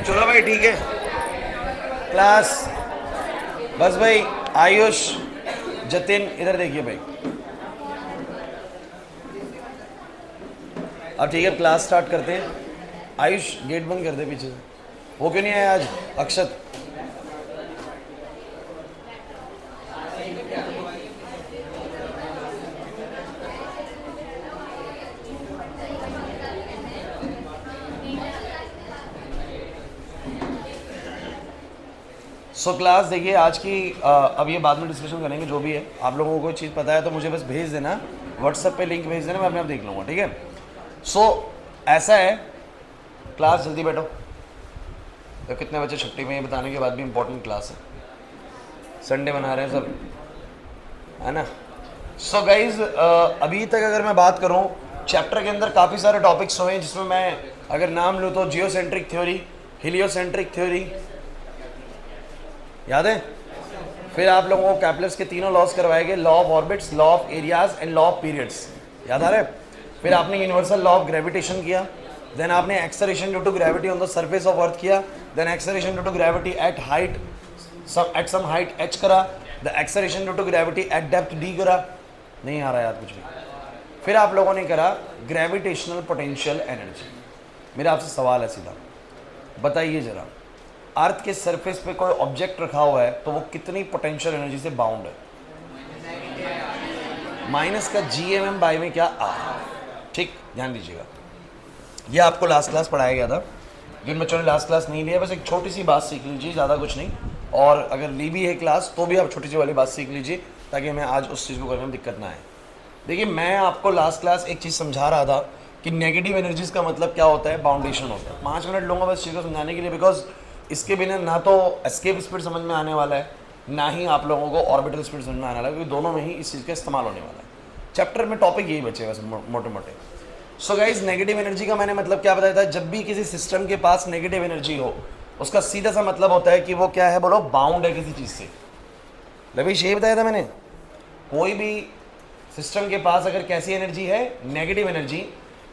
चलो भाई ठीक है क्लास। बस भाई आयुष जतिन इधर देखिए भाई। अब ठीक है क्लास स्टार्ट करते हैं। आयुष गेट बंद कर दे पीछे से। वो क्यों नहीं आया आज अक्षत? सो क्लास देखिए आज की अब ये बाद में डिस्कशन करेंगे जो भी है। आप लोगों को कोई चीज़ पता है तो मुझे बस भेज देना, व्हाट्सएप पे लिंक भेज देना, मैं अपने आप देख लूँगा। ठीक है। सो ऐसा है क्लास, जल्दी बैठो। तो कितने बच्चे छुट्टी में, ये बताने के बाद भी इंपॉर्टेंट क्लास है, संडे मना रहे हैं सब, है ना। सो गाइज अभी तक अगर मैं बात करूँ चैप्टर के अंदर काफ़ी सारे टॉपिक्स हुए हैं, जिसमें मैं अगर नाम लूँ तो जियोसेंट्रिक थ्योरी, हीलियोसेंट्रिक थ्योरी, याद है। फिर आप लोगों को कैपलर्स के तीनों लॉस करवाए गए, law of orbits, law of areas and law of periods, याद आ रहा है। फिर आपने यूनिवर्सल लॉ ऑफ ग्रेविटेशन किया, देन आपने acceleration due to gravity on the surface of earth किया, then acceleration due to gravity at height at some height h करा, the acceleration due to gravity at depth d करा। नहीं आ रहा याद कुछ भी। फिर आप लोगों ने करा ग्रेविटेशनल पोटेंशियल एनर्जी। मेरा आपसे सवाल है सीधा, बताइए जरा, अर्थ के सरफेस पे कोई ऑब्जेक्ट रखा हुआ है तो वो कितनी पोटेंशियल एनर्जी से बाउंड है? माइनस का GMM बाय में क्या आ। ठीक, ध्यान दीजिएगा। ये आपको लास्ट क्लास पढ़ाया गया था। जिन बच्चों ने लास्ट क्लास नहीं लिया बस एक छोटी सी बात सीख लीजिए, ज़्यादा कुछ नहीं। और अगर ली भी है क्लास तो भी आप छोटी सी वाली बात सीख लीजिए, ताकि हमें आज उस चीज़ को करने में दिक्कत ना आए। देखिए मैं आपको लास्ट क्लास एक चीज़ समझा रहा था कि नेगेटिव एनर्जीज का मतलब क्या होता है, बाउंडेशन होता है। 5 मिनट लूँगा बस चीज़ को समझाने के लिए, बिकॉज इसके बिना ना तो एस्केप स्पीड समझ में आने वाला है, ना ही आप लोगों को ऑर्बिटल स्पीड समझ में आने वाला है, क्योंकि दोनों में ही इस चीज़ का इस्तेमाल होने वाला है। चैप्टर में टॉपिक यही बचे बस मोटे मोटे। सो गाइज नेगेटिव एनर्जी का मैंने मतलब क्या बताया था, जब भी किसी सिस्टम के पास नेगेटिव एनर्जी हो उसका सीधा सा मतलब होता है कि वो क्या है, बोलो, बाउंड है किसी चीज़ से। रवीश यही बताया था मैंने। कोई भी सिस्टम के पास अगर कैसी एनर्जी है, negative energy,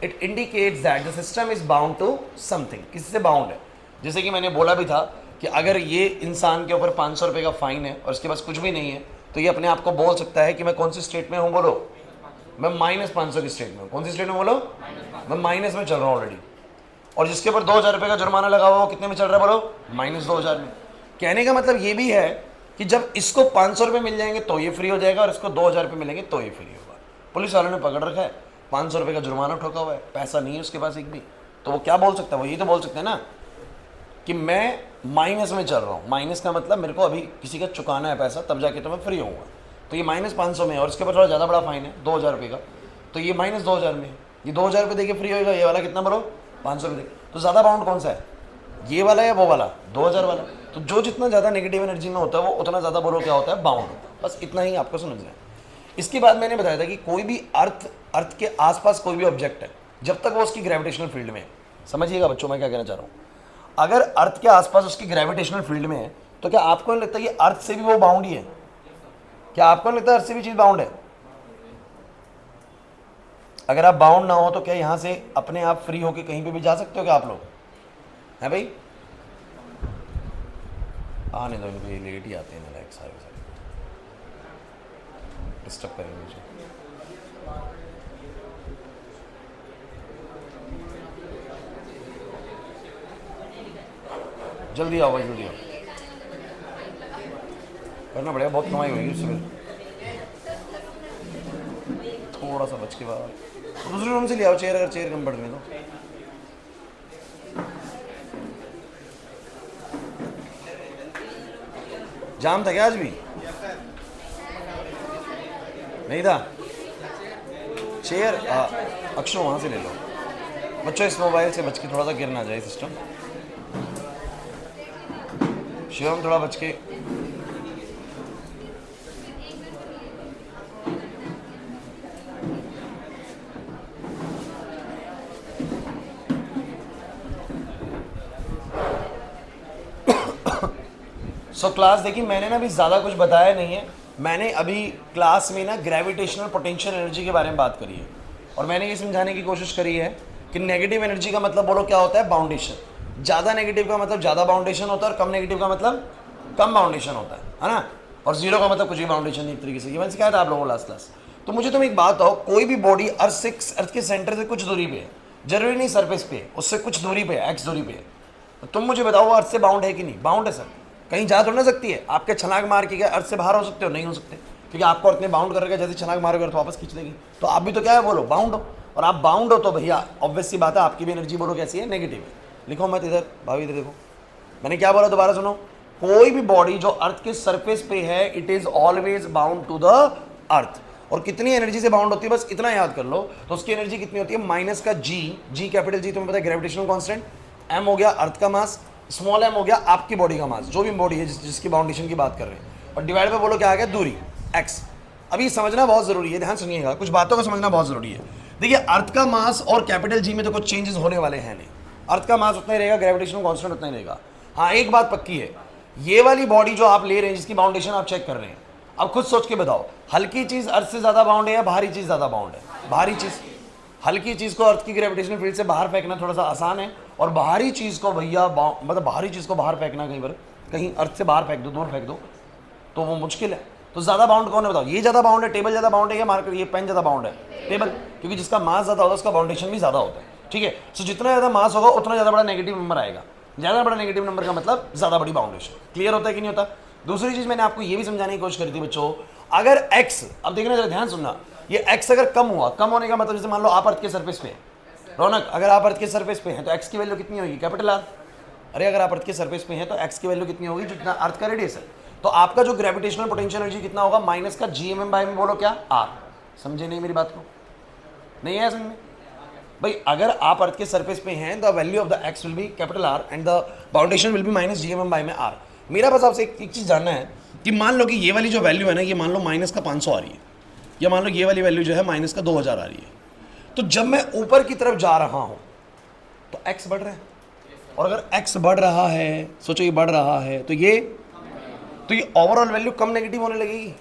it indicates that the system is bound to something, किसी से बाउंड है। जैसे कि मैंने बोला भी था कि अगर ये इंसान के ऊपर 500 रुपये का फाइन है और उसके पास कुछ भी नहीं है, तो ये अपने आप को बोल सकता है कि मैं कौन सी स्टेट में हूँ, बोलो, मैं -500 की स्टेट में हूँ। कौन सी स्टेट में, बोलो, मैं माइनस में चल रहा हूँ ऑलरेडी। और जिसके ऊपर 2000 रुपये का जुर्माना लगा हुआ, वो कितने में चल रहा है, बोलो, -2000 में। कहने का मतलब ये भी है कि जब इसको 500 रुपये मिल जाएंगे तो ये फ्री हो जाएगा, और इसको 2000 रुपये मिलेंगे तो ये फ्री होगा। पुलिस वालों ने पकड़ रखा है, 500 रुपये का जुर्माना ठोका हुआ है, पैसा नहीं है उसके पास एक भी, तो वो क्या बोल सकता है, वो ये तो बोल सकते हैं ना कि मैं माइनस में चल रहा हूँ। माइनस का मतलब मेरे को अभी किसी का चुकाना है पैसा, तब जाके तो मैं फ्री होऊंगा। तो ये -500 में है और इसके ऊपर थोड़ा ज़्यादा बड़ा फाइन है 2000 रुपये का, तो ये -2000 में है। ये 2000 रुपये देके फ्री होएगा, ये वाला कितना, बोलो, 500 रुपये। तो ज़्यादा बाउंड कौन सा है, ये वाला या वो वाला, 2000 वाला। तो जो जितना ज़्यादा नेगेटिव एनर्जी में होता है वो उतना ज़्यादा, बोलो, क्या होता है, बाउंड होता है। बस इतना ही आपको समझना है। इसके बाद मैंने बताया था कि कोई भी अर्थ के आसपास कोई भी ऑब्जेक्ट है, जब तक वो उसकी ग्रेविटेशनल फील्ड में है, समझिएगा बच्चों मैं क्या कहना चाह रहा हूँ, अगर अर्थ के आसपास उसकी ग्रेविटेशनल फील्ड में है, तो क्या आपको नहीं लगता कि अर्थ से भी वो बाउंड ही है? क्या आपको नहीं लगता अर्थ से भी चीज़ बाउंड है? अगर आप बाउंड ना हो तो क्या यहाँ से अपने आप फ्री होकर कहीं पे भी जा सकते हो क्या आप लोग, हैं भाई? आने दो इनको, ये लेट ही आते हैं, मेरा एक सारे डिस्टर्ब करेंगे मुझे। जल्दी आओ भाई, जल्दी आओ, करना पड़ेगा, बहुत कमाई होगी उससे। थोड़ा सा बच के बाहर दूसरे रूम से ले आओ चेयर, अगर चेयर कम पड़ रही तो। जाम था क्या आज भी? नहीं था चेयर? अक्षर वहाँ से ले लो बच्चों, इस मोबाइल से बच के थोड़ा सा गिर ना जाए सिस्टम। शिवम थोड़ा बच के। सो क्लास देखिए, मैंने ना अभी ज़्यादा कुछ बताया नहीं है। मैंने अभी क्लास में ना ग्रेविटेशनल पोटेंशियल एनर्जी के बारे में बात करी है, और मैंने ये समझाने की कोशिश करी है कि नेगेटिव एनर्जी का मतलब, बोलो, क्या होता है, बाउंडेशन। ज़्यादा नेगेटिव का मतलब ज़्यादा बाउंडेशन होता है और कम नेगेटिव का मतलब कम बाउंडेशन होता है ना। और जीरो का मतलब कुछ भी बाउंडेशन नहीं, एक तरीके से। ये मैंने सिखाया था आप लोगों को लास्ट क्लास। तो मुझे तुम एक बात बताओ, कोई भी बॉडी अर्थ के सेंटर से कुछ दूरी पे है, जरूरी नहीं सरफेस पे, उससे कुछ दूरी पे है, एक्स दूरी पे है, तो तुम मुझे बताओ वो अर्थ से बाउंड है कि नहीं? बाउंड है सर। कहीं जा थोड़ी ना सकती है। आपके छलांग मार के क्या अर्थ से बाहर हो सकते हो? नहीं हो सकते, क्योंकि आपको अर्थ ने बाउंड कर रखा है। जैसे छलांग मारोगे तो वापस खींच लेगी। तो आप भी तो क्या है बोलो, बाउंड हो। और आप बाउंड हो तो भैया ऑब्वियस सी बात है आपकी भी एनर्जी बोलो कैसी है, नेगेटिव है। लिखो मत इधर, भाभी इधर देखो, मैंने क्या बोला दोबारा सुनो। कोई भी बॉडी जो अर्थ के सरफेस पे है, it is always bound to the earth. और कितनी एनर्जी से बाउंड होती है बस इतना याद कर लो। तो उसकी एनर्जी कितनी होती है? माइनस का जी कैपिटल जी तुम्हें पता है ग्रेविटेशनल कांस्टेंट, एम हो गया अर्थ का मास, स्मॉल एम हो गया आपकी बॉडी का मास, जो भी बॉडी है जिसकी बाउंडेशन की बात कर रहे हैं, और डिवाइड पे बोलो क्या आ गया, दूरी, एक्स। अभी समझना बहुत जरूरी है, ध्यान सुनिएगा, कुछ बातों को समझना बहुत जरूरी है। देखिए अर्थ का मास और कैपिटल जी में तो कुछ चेंजेस होने वाले हैं नहीं। अर्थ का मास उतना ही रहेगा, ग्रेविटेशनल कांस्टेंट उतना ही रहेगा। हाँ एक बात पक्की है, ये वाली बॉडी जो आप ले रहे हैं, जिसकी बाउंडेशन आप चेक कर रहे हैं, अब खुद सोच के बताओ, हल्की चीज अर्थ से ज्यादा बाउंड है या भारी चीज ज्यादा बाउंड है? भारी चीज। हल्की चीज को अर्थ की ग्रेविटेशनल फील्ड से बाहर फेंकना थोड़ा सा आसान है, और भारी चीज को भैया मतलब भारी चीज को बाहर फेंकना कहीं अर्थ से बाहर फेंक दो, दूर फेंक दो, तो वो मुश्किल है। तो ज्यादा बाउंड कौन है बताओ? ये ज्यादा बाउंड है, टेबल ज्यादा बाउंड है, या मार्कर ये पेन ज्यादा बाउंड है? टेबल, क्योंकि जिसका मास ज्यादा होता है उसका बाउंडेशन भी ज्यादा होता है। ठीक है, सो जितना ज्यादा मास होगा उतना ज्यादा बड़ा नेगेटिव नंबर आएगा। ज्यादा बड़ा नेगेटिव नंबर का मतलब ज्यादा बड़ी बाउंडेशन। क्लियर होता है कि नहीं होता? दूसरी चीज मैंने आपको ये भी समझाने की कोशिश करी थी बच्चों, अगर x, अब देखना जरा ध्यान सुनना, ये x अगर कम हुआ, कम होने का मतलब जैसे मान लो आप अर्थ के सरफेस पे, रौनक अगर आप अर्थ के सरफेस पे हैं तो x की वैल्यू कितनी होगी? Capital R। अरे अगर आप अर्थ के सरफेस पे हैं तो x की वैल्यू कितनी होगी? जितना अर्थ का रेडियस है। तो आपका जो ग्रेविटेशनल पोटेंशियल एनर्जी कितना होगा? माइनस का GMM/m, बोलो क्या? R। समझे नहीं मेरी बात को? नहीं है समझ में भाई? अगर आप अर्थ के सरफेस पे हैं, the value of the x will be capital R and the boundation will be minus GMM/m R। मेरा बस आपसे एक चीज जानना है कि मान लो कि ये वाली जो वैल्यू है ना, ये मान लो माइनस का 500 आ रही है, या मान लो ये वाली वैल्यू जो है माइनस का 2000 आ रही है, तो जब मैं ऊपर की तरफ जा रहा हूं तो x बढ़ रहा है, और अगर x बढ़ रहा है, सोचो ये बढ़ रहा है, तो ये ओवरऑल वैल्यू कम नेगेटिव होने लगेगी।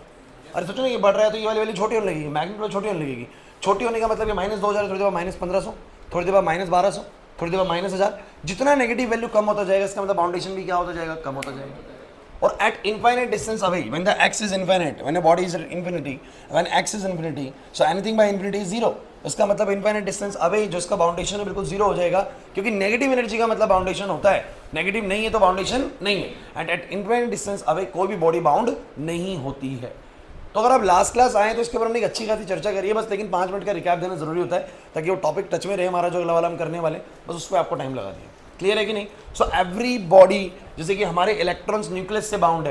अरे सोचो ना ये बढ़ रहा है तो ये वाली वैल्यू छोटी होने लगेगी, मैग्नीट्यूड छोटी होने लगेगी। छोटी होने का मतलब ये माइनस 2000, थोड़ी देर बाद माइनस 1500, थोड़ी देर बाद माइनस 1200, थोड़ी देर बाद माइनस 1000। जितना नेगेटिव वैल्यू कम होता जाएगा, इसका मतलब बाउंडेशन भी क्या होता जाएगा? कम होता जाएगा। और at infinite distance away, when the x is infinite, when a body is infinity, when x is infinity, so anything by infinity is zero। उसका मतलब infinite distance away जो इसका बाउंडेशन है बिल्कुल जीरो हो जाएगा, क्योंकि नेगेटिव एनर्जी का मतलब बाउंडेशन होता है, नेगेटिव नहीं है तो बाउंडेशन नहीं है। And eight infinite distance away कोई भी बॉडी बाउंड नहीं होती है। तो अगर आप लास्ट क्लास आए तो इसके ऊपर हमने एक अच्छी खासी चर्चा करी है बस, लेकिन 5 मिनट का रिकैप देना जरूरी होता है ताकि वो टॉपिक टच में रहे हमारा, जो अगला वाला हम करने वाले, बस उस पर आपको टाइम लगा दिया। क्लियर है कि नहीं? सो एवरी बॉडी, जैसे कि हमारे इलेक्ट्रॉन्स न्यूक्लियस से बाउंड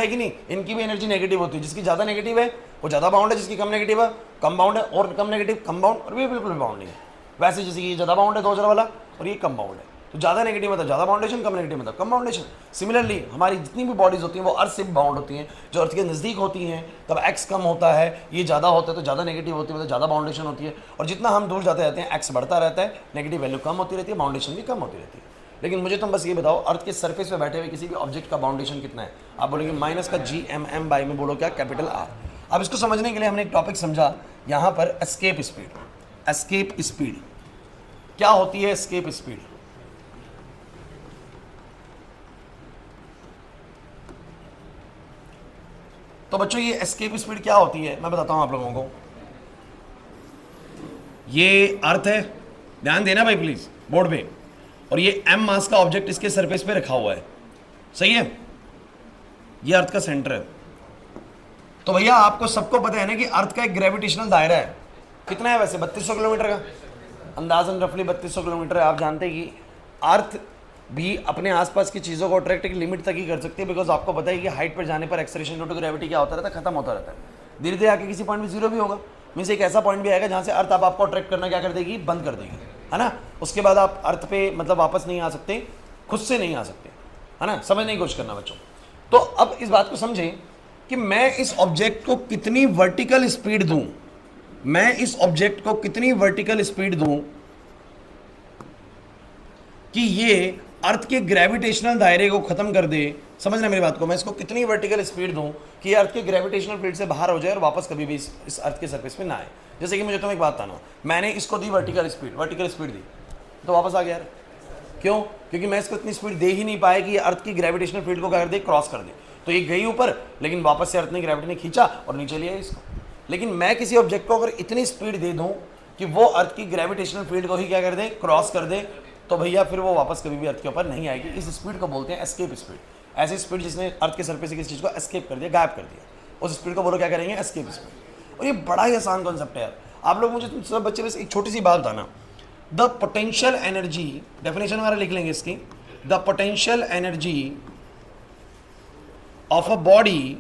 है कि नहीं, इनकी भी एनर्जी नेगेटिव होती है। जिसकी ज़्यादा नेगेटिव है वो ज़्यादा बाउंड है, जिसकी कम नेगेटिव है कम बाउंड है, और कम नेगेटिव कम बाउंड, और ये बिल्कुल भी बाउंड नहीं है। वैसे जैसे कि ये ज़्यादा बाउंड है 2000 वाला, और ये कम बाउंड है, तो ज़्यादा नेगेटिव मतलब ज़्यादा बाउंडेशन, कम नेगेटिव मतलब कम बाउंडेशन। सिमिलरली हमारी जितनी भी बॉडीज़ होती हैं वो अर्थ से बाउंड होती हैं। जो अर्थ के नज़दीक होती हैं तब एक्स कम होता है, ये ज़्यादा होता है तो ज़्यादा नेगेटिव होती है, मतलब ज़्यादा बाउंडेशन होती है। और जितना हम दूर जाते रहते हैं एक्स बढ़ता रहता है, नेगेटिव वैल्यू कम होती रहती है, बाउंडेशन भी कम होती रहती है। लेकिन मुझे तुम बस ये बताओ, अर्थ के सरफेस पे बैठे हुए किसी भी ऑब्जेक्ट का बाउंडेशन कितना है? आप बोलेंगे माइनस का GMM/m में, बोलो क्या? Capital R। अब इसको समझने के लिए हमने एक टॉपिक समझा यहाँ पर, एस्केप स्पीड। एस्केप स्पीड क्या होती है? एस्केप स्पीड तो बच्चों ये एस्केप स्पीड क्या होती है मैं बताता हूं आप लोगों को। ये अर्थ है, ध्यान देना भाई प्लीज बोर्ड पे, और ये m मास का ऑब्जेक्ट इसके सरफेस पे रखा हुआ है, सही है? ये अर्थ का सेंटर है। तो भैया आपको सबको पता है ना कि अर्थ का एक ग्रेविटेशनल दायरा है, कितना है वैसे? 3200 किलोमीटर का, अंदाजन रफली 3200 किलोमीटर है। आप जानते हैं कि अर्थ भी अपने आसपास की चीज़ों को अट्रैक्ट एक लिमिट तक ही कर सकती है, बिकॉज आपको पता है कि हाइट पर जाने पर एक्सेलरेशन ड्यू टू ग्रेविटी क्या होता रहता है? खत्म होता रहता है। धीरे धीरे आके किसी पॉइंट में जीरो भी होगा, मीन्स एक ऐसा पॉइंट भी आएगा जहाँ से अर्थ आपको अट्रैक्ट करना क्या कर देगी? बंद कर देगी, है ना? उसके बाद आप अर्थ पे मतलब वापस नहीं आ सकते, खुद से नहीं आ सकते, है ना? समझने की कोशिश करना बच्चों। तो अब इस बात को समझें कि मैं इस ऑब्जेक्ट को कितनी वर्टिकल स्पीड दूं, मैं इस ऑब्जेक्ट को कितनी वर्टिकल स्पीड दूं कि ये अर्थ के ग्रेविटेशनल दायरे को खत्म कर दे। समझना मेरी बात को, मैं इसको कितनी वर्टिकल स्पीड दूं कि ये अर्थ के ग्रेविटेशनल फील्ड से बाहर हो जाए और वापस कभी भी इस अर्थ के सरफेस पे ना आए। जैसे कि मुझे तुम्हें एक बात बताना, मैंने इसको दी वर्टिकल स्पीड दी तो वापस आ गया यार, क्यों? क्योंकि मैं इसको इतनी स्पीड दे ही नहीं पाया कि ये अर्थ की ग्रेविटेशनल फील्ड को क्या कर दे, क्रॉस कर दे। तो ये गई ऊपर, लेकिन वापस से अर्थ ने ग्रेविटी ने खींचा और नीचे लिया इसको। लेकिन मैं किसी ऑब्जेक्ट को अगर इतनी स्पीड दे दूं कि वो अर्थ की ग्रेविटेशनल फील्ड को ही क्या कर दे, क्रॉस कर दे, तो भैया फिर वो वापस कभी भी अर्थ के ऊपर नहीं आएगी। इस स्पीड को बोलते हैं एस्केप स्पीड। ऐसी स्पीड जिसने अर्थ के सरफेस से किसी चीज़ को एस्केप कर दिया, गायब कर दिया, उस स्पीड को बोलो क्या करेंगे, एस्केप स्पीड। और ये बड़ा ही आसान कॉन्सेप्ट है यार। आप लोग मुझे सब बच्चे बस एक छोटी सी बात बताना, द पोटेंशियल एनर्जी, डेफिनेशन हमारा लिख लेंगे इसकी, the potential energy of a body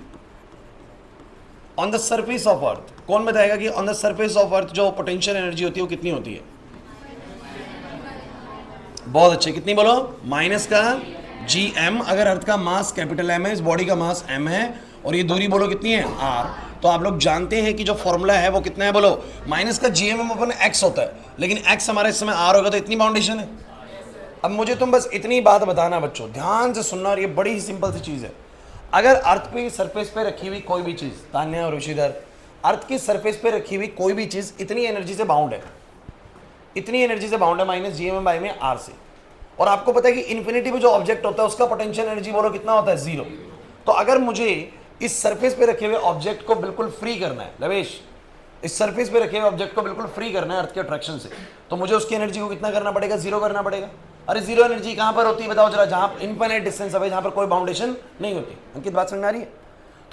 on the surface of अर्थ। कौन बताएगा कि ऑन द सरफेस ऑफ अर्थ जो पोटेंशियल एनर्जी होती है वो कितनी होती है? बहुत अच्छे, कितनी बोलो? माइनस का जी एम। अगर अर्थ का मास कैपिटल एम है, इस बॉडी का मास एम है, और ये दूरी बोलो कितनी है, आर। तो आप लोग जानते हैं कि जो फॉर्मूला है वो कितना है, बोलो माइनस का जी एम अपन एक्स होता है, लेकिन एक्स हमारा इस समय आर होगा, तो इतनी बाउंडेशन है। अब मुझे तुम बस इतनी बात बताना बच्चों, ध्यान से सुनना, और ये बड़ी ही सिंपल सी चीज़ है। अगर अर्थ पे सरफेस पे रखी हुई कोई भी चीज़, तान्या और ऋषिधर, अर्थ की सरफेस पे रखी हुई कोई भी चीज़ इतनी एनर्जी से बाउंड है, इतनी एनर्जी से बाउंड है, माइनस जी एम बाई में आर से। और आपको पता है कि इन्फिनिटी में जो ऑब्जेक्ट होता है उसका पोटेंशियल एनर्जी बोलो कितना होता है, जीरो। तो अगर मुझे इस सरफेस पे रखे हुए ऑब्जेक्ट को बिल्कुल फ्री करना है, लवेश, इस सरफेस पे रखे हुए ऑब्जेक्ट को बिल्कुल फ्री करना है अर्थ के अट्रैक्शन से, तो मुझे उसकी एनर्जी को कितना करना पड़ेगा, जीरो करना पड़ेगा। अरे जीरो एनर्जी कहां पर होती है बताओ जरा, जहां इनफाइनाइट डिस्टेंस है, जहां पर कोई बाउंडेशन नहीं होती। अंकित बात समझ में आ रही है?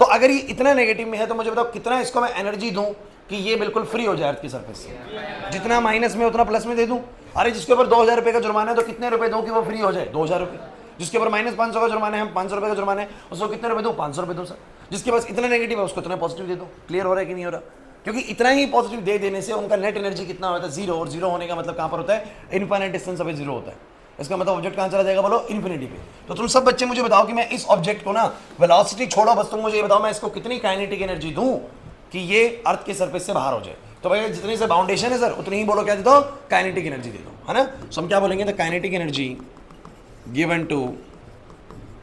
तो अगर ये इतना नेगेटिव में है तो मुझे बताओ कितना इसको मैं एनर्जी दूं कि ये बिल्कुल फ्री हो जाए अर्थ की सरफेस से। जितना माइनस में उतना प्लस में दे दूं। अरे जिसके ऊपर 2000 रुपये का जुर्माना है तो कितने रुपए दूं कि वो फ्री हो जाए, 2000 रुपये। जिसके ऊपर माइनस 500 का जुर्माना है, 500 रुपये का जुर्माना है, उसको कितने रुपए दूं, 500 रुपये दूं सर। जिसके पास इतना नेगेटिव है उसको इतना पॉजिटिव दे दो। क्लियर हो रहा है कि नहीं हो रहा? क्योंकि इतना ही पॉजिटिव दे देने से उनका नेट एनर्जी कितना होता है, जीरो। और जीरो होने का मतलब कहां पर होता है, इनफाइनाइट डिस्टेंस अवे जीरो होता है। इसका मतलब ऑब्जेक्ट कहां चला जाएगा, बोलो इन्फिनिटी पे। तो तुम सब बच्चे मुझे बताओ कि मैं इस ऑब्जेक्ट को ना, वेलोसिटी छोड़ो, बस तुम मुझे ये बताओ मैं इसको कितनी काइनेटिक एनर्जी दूं कि ये अर्थ के सरफेस से बाहर हो जाए। तो भाई जितनी से बाउंडेशन है सर उतनी ही बोलो क्या दे दो, काइनेटिक एनर्जी दे दो, है ना। सो हम क्या बोलेंगे, the kinetic energy given to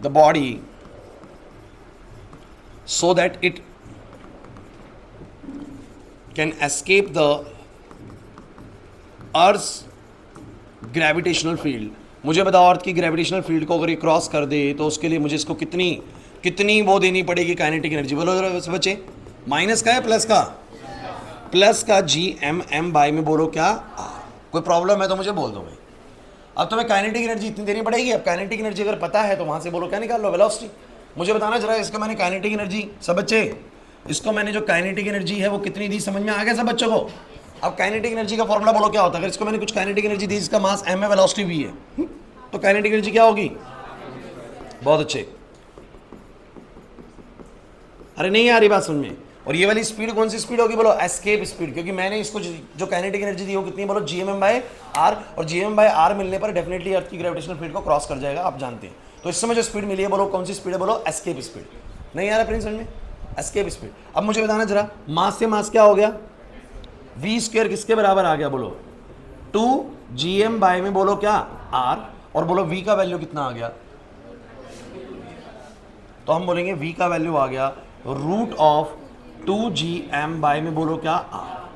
the body so that it can escape the Earth's gravitational field। मुझे बताओ अर्थ की ग्रेविटेशनल फील्ड को अगर ये क्रॉस कर दे तो उसके लिए मुझे इसको कितनी वो देनी पड़ेगी, काइनेटिक एनर्जी। बोलो जरा बच्चे, माइनस का है प्लस का, प्लस का जी एम एम बाई में बोलो क्या आर। कोई प्रॉब्लम है तो मुझे बोल दो भाई। अब तुम्हें काइनेटिक एनर्जी इतनी देनी पड़ेगी। अब काइनेटिक एनर्जी अगर पता है तो वहां से बोलो क्या निकाल लो, वेलोसिटी। मुझे बताना जरा, इसको मैंने काइनेटिक एनर्जी, सब बच्चे इसको मैंने जो काइनेटिक एनर्जी है वो कितनी दी, समझ में आ गया सब बच्चों को? अब काइनेटिक एनर्जी का फॉर्मूला बोलो क्या होता है। अगर इसको मैंने कुछ काइनेटिक एनर्जी दी, इसका मास एम है, वेलोसिटी वी है, तो काइनेटिक एनर्जी क्या होगी? बहुत अच्छे, अरे नहीं आ रही बात समझ में। और ये वाली स्पीड कौन सी स्पीड होगी, बोलो एस्केप स्पीड। क्योंकि मैंने इसको जो काइनेटिक एनर्जी दी वो कितनी, बोलो G M M by R. और जी एम बाई आर मिलने पर डेफिनेटली अर्थ की ग्रेविटेशनल फील्ड को क्रॉस कर जाएगा, आप जानते हैं। तो इस समय जो स्पीड मिली है बोलो कौन सी स्पीड है, बोलो एस्केप स्पीड। नहीं आ रहा प्रिंस समझ में, एस्केप स्पीड। अब मुझे बताना जरा, मास से मास क्या हो गया, वी स्क्वायर किसके बराबर आ गया, बोलो 2 जी एम बाई में बोलो क्या आर। और बोलो वी का वैल्यू कितना आ गया, तो हम बोलेंगे वी का वैल्यू आ गया root of 2 G M by में बोलो क्या आर।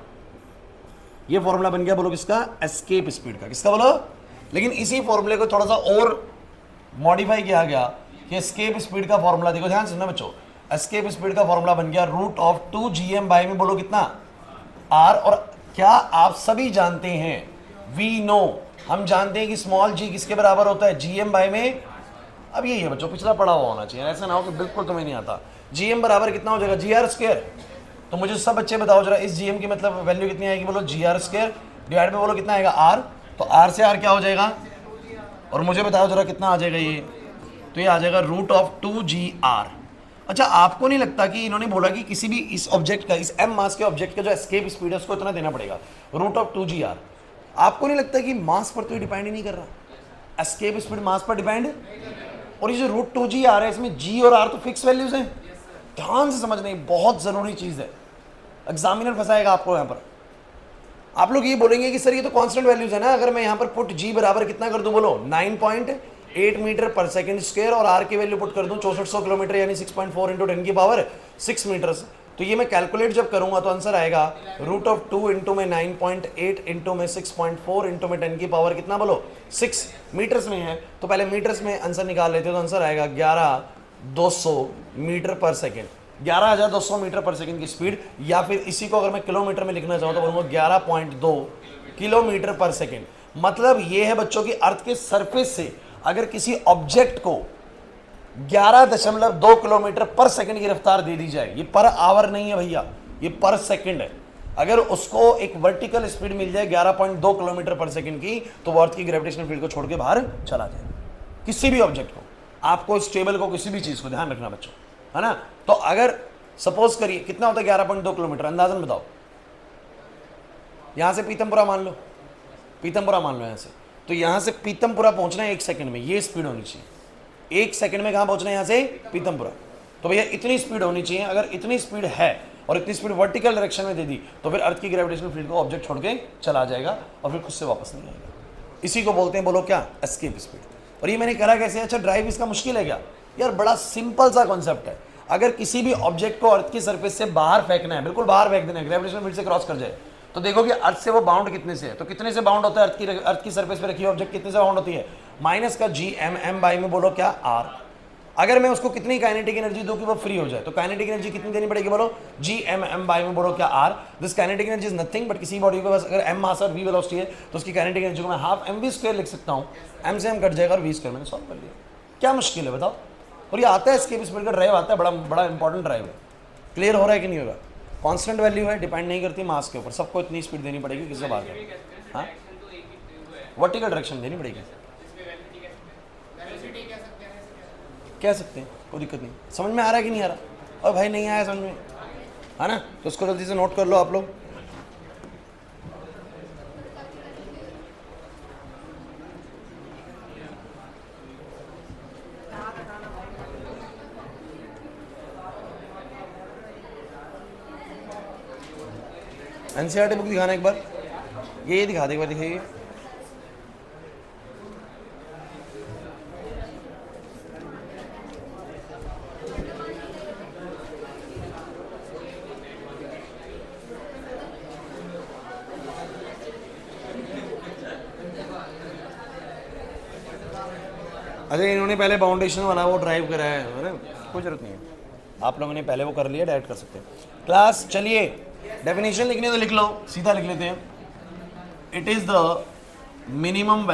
ये फॉर्मूला बन गया बोलो किसका, एस्केप स्पीड का। किसका बोलो? लेकिन इसी फॉर्मूले को थोड़ा सा और मॉडिफाई किया गया कि एस्केप स्पीड का फॉर्मूला, देखो ध्यान सुनना बच्चों, एस्केप स्पीड का फॉर्मूला बन गया root of 2 G M by में बोलो कितना आर। और क्या आप सभी जानते हैं, वी नो, हम जानते हैं कि स्मॉल जी किसके बराबर होता है, जी एम बाई में। अब यही है बच्चों, पिछला पढ़ा हुआ होना चाहिए, ऐसा ना हो कि बिल्कुल तुम्हें नहीं आता। जी एम बराबर कितना हो जाएगा, जी आर स्क्वायर। तो मुझे सब बच्चे बताओ जरा, इस जी एम की मतलब वैल्यू कितनी आएगी, बोलो जी आर स्क्वायर डिवाइड में बोलो कितना आएगा आर। तो आर से आर क्या हो जाएगा, और मुझे बताओ जरा कितना आ जाएगा ये, तो ये आ जाएगा रूट ऑफ 2 जी आर। अच्छा, आपको नहीं लगता कि इन्होंने बोला कि किसी भी इस ऑब्जेक्ट का, इस एम मास के ऑब्जेक्ट का जो एस्केप स्पीड है उसको इतना देना पड़ेगा, रूट ऑफ 2 जी आर। आपको नहीं लगता कि मास पर तो ये डिपेंड ही नहीं कर रहा, एस्केप स्पीड मास पर डिपेंड। और ये जो रूट 2 जी आर है इसमें जी और आर तो फिक्स वैल्यूज हैं। ध्यान से समझना, बहुत जरूरी चीज है, एग्जामिनर फंसाएगा आपको यहाँ पर। आप लोग ये बोलेंगे कि सर ये तो कांस्टेंट वैल्यूज है ना, अगर मैं यहाँ पर पुट जी बराबर कितना कर दूं, बोलो 9.8 मीटर पर सेकंड स्क्वायर, और आर की वैल्यू पुट कर दूं 6400 किलोमीटर यानी 6.4 × 10 की पावर 6 मीटर, तो ये मैं कैलकुलेट जब करूंगा तो आंसर आएगा √2 इंटू में 9.8 इंटू में 6.4 इंटू में 10 की पावर कितना बोलो 6 मीटर्स में है। तो पहले मीटर्स में आंसर निकाल लेते हो तो आंसर आएगा 11,200 मीटर पर सेकेंड, 11,200 मीटर पर सेकेंड की स्पीड। या फिर इसी को अगर मैं किलोमीटर में लिखना चाहूँ तो बोलूँगा 11.2 किलोमीटर पर सेकेंड। मतलब ये है बच्चों की अर्थ के सरफेस से अगर किसी ऑब्जेक्ट को 11.2 किलोमीटर पर सेकंड की रफ्तार दे दी जाए, ये पर आवर नहीं है भैया, ये पर सेकंड है। अगर उसको एक वर्टिकल स्पीड मिल जाए 11.2 किलोमीटर पर सेकंड की, तो वो अर्थ की ग्रेविटेशनल फील्ड को छोड़ के बाहर चला जाए। किसी भी ऑब्जेक्ट को, आपको इस टेबल को, किसी भी चीज को ध्यान रखना बच्चों, है ना। तो अगर सपोज करिए कितना होता है 11.2 किलोमीटर, अंदाजन बताओ। यहां से पीतमपुरा मान लो, पीतमपुरा मान लो यहां से, तो यहां से पीतमपुरा पहुंचना है 1 सेकंड में, ये स्पीड होनी चाहिए। 1 सेकंड में कहां पहुंचना है यहां से पीतमपुरा। तो भैया इतनी स्पीड होनी चाहिए। अगर इतनी स्पीड है और इतनी स्पीड वर्टिकल डायरेक्शन में दे दी तो फिर अर्थ की ग्रेविटेशनल फील्ड को ऑब्जेक्ट छोड़ के चला जाएगा और फिर खुद से वापस नहीं आएगा। इसी को बोलते हैं, बोलो क्या, एस्केप स्पीड। और ये मैंने करा कैसे? अच्छा ड्राइव इसका मुश्किल है क्या यार? बड़ा सिंपल सा कॉन्सेप्ट है। अगर किसी भी ऑब्जेक्ट को अर्थ की सरफेस से बाहर फेंकना है, बिल्कुल बाहर फेंक देना है, ग्रेविटेशनल फील्ड से क्रॉस कर जाए, तो देखो कि अर्थ से वो बाउंड कितने से है। तो कितने से बाउंड होता है? अर्थ की सरफेस पे रखी हुई ऑब्जेक्ट कितने से बाउंड होती है? माइनस का जी एम बाई में बोलो क्या, आर। अगर मैं उसको कितनी काइनेटिक एनर्जी दूं कि वो फ्री हो जाए, तो काइनेटिक एनर्जी कितनी देनी पड़ेगी? बोलो जी एम बाई में बोलो क्या, R. This kinetic energy is nothing but किसी बॉडी के पास अगर एम मास और वी वेलोसिटी है तो उसकी काइनेटिक एनर्जी को मैं हाफ एम वी स्क्वायर लिख सकता हूँ। एम से एम कट जाएगा और वी स्क्वायर मैंने सॉल्व कर लिया। क्या मुश्किल है बताओ? और ये आता है एस्केप स्पीड का ड्राइव आता है, बड़ा बड़ा इंपॉर्टेंट ड्राइव है। क्लियर हो रहा है कि नहीं होगा? कांस्टेंट वैल्यू है, डिपेंड नहीं करती मास के ऊपर, सबको इतनी स्पीड देनी पड़ेगी, किससे बात है? हाँ, वर्टिकल डायरेक्शन देनी पड़ेगी। कह सकते हैं, कोई दिक्कत नहीं। समझ में आ रहा है कि नहीं आ रहा? और भाई नहीं आया समझ में, है ना, तो उसको जल्दी से नोट कर लो आप लोग। एनसीईआरटी बुक दिखाना एक बार, ये दिखा दे, एक बार दिखाइए। अच्छा इन्होंने पहले बाउंडेशन वाला वो ड्राइव कराया है ना, कोई जरूरत नहीं है, आप लोगों ने पहले वो कर लिया, डायरेक्ट कर सकते हैं। क्लास चलिए डेफिनेशन लिखने तो लिख लो, सीधा लिख लेते हैं। It is the minimum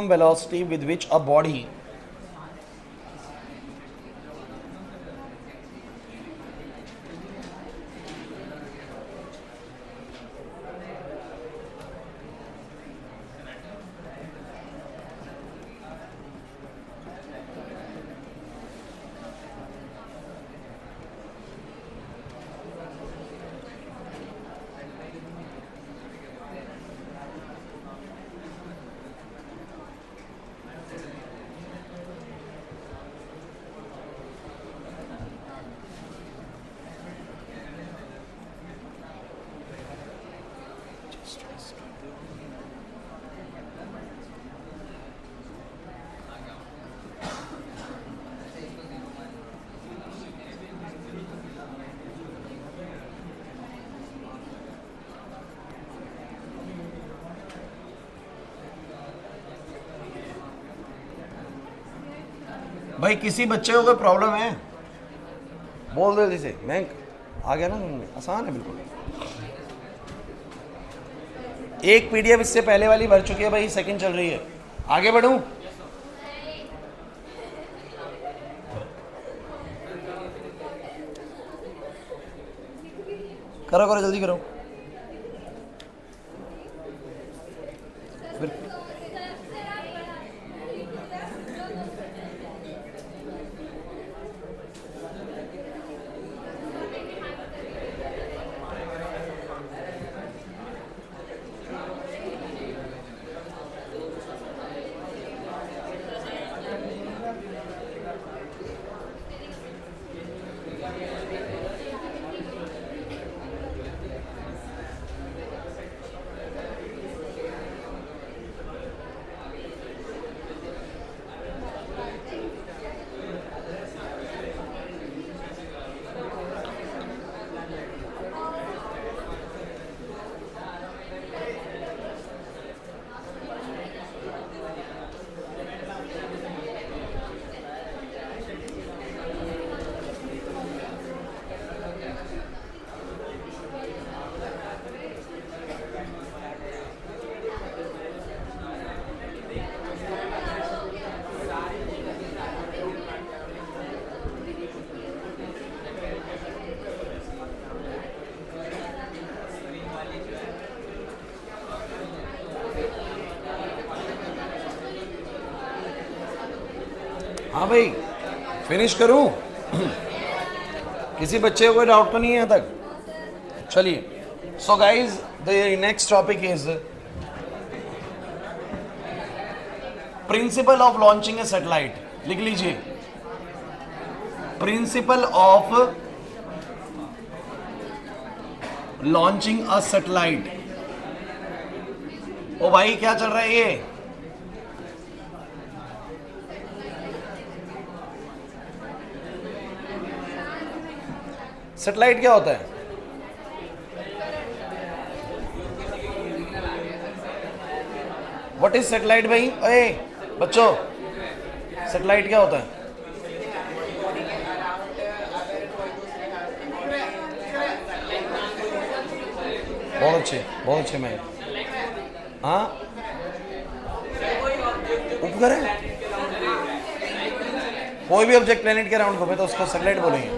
velocity with which a body भाई किसी बच्चे को कोई प्रॉब्लम है बोल दो जैसे, मैं आ गया ना, आसान है बिल्कुल। एक पीडीएफ इससे पहले वाली भर चुकी है भाई, सेकंड चल रही है, आगे बढ़ूं? करो करो जल्दी करो। फिर हाँ भाई फिनिश करूं? किसी बच्चे को कोई डाउट तो नहीं है यहाँ तक? चलिए, so guys the next topic is principle of launching a satellite. लिख लीजिए, principle of launching a satellite. ओ भाई क्या चल रहा है ये? सैटेलाइट क्या होता है? व्हाट इज सैटेलाइट भाई? अरे बच्चों, सैटेलाइट क्या होता है? बहुत अच्छे मैं. हाँ, उपग्रह, कोई भी ऑब्जेक्ट प्लेनेट के अराउंड घूमे तो उसको सैटेलाइट बोलेंगे.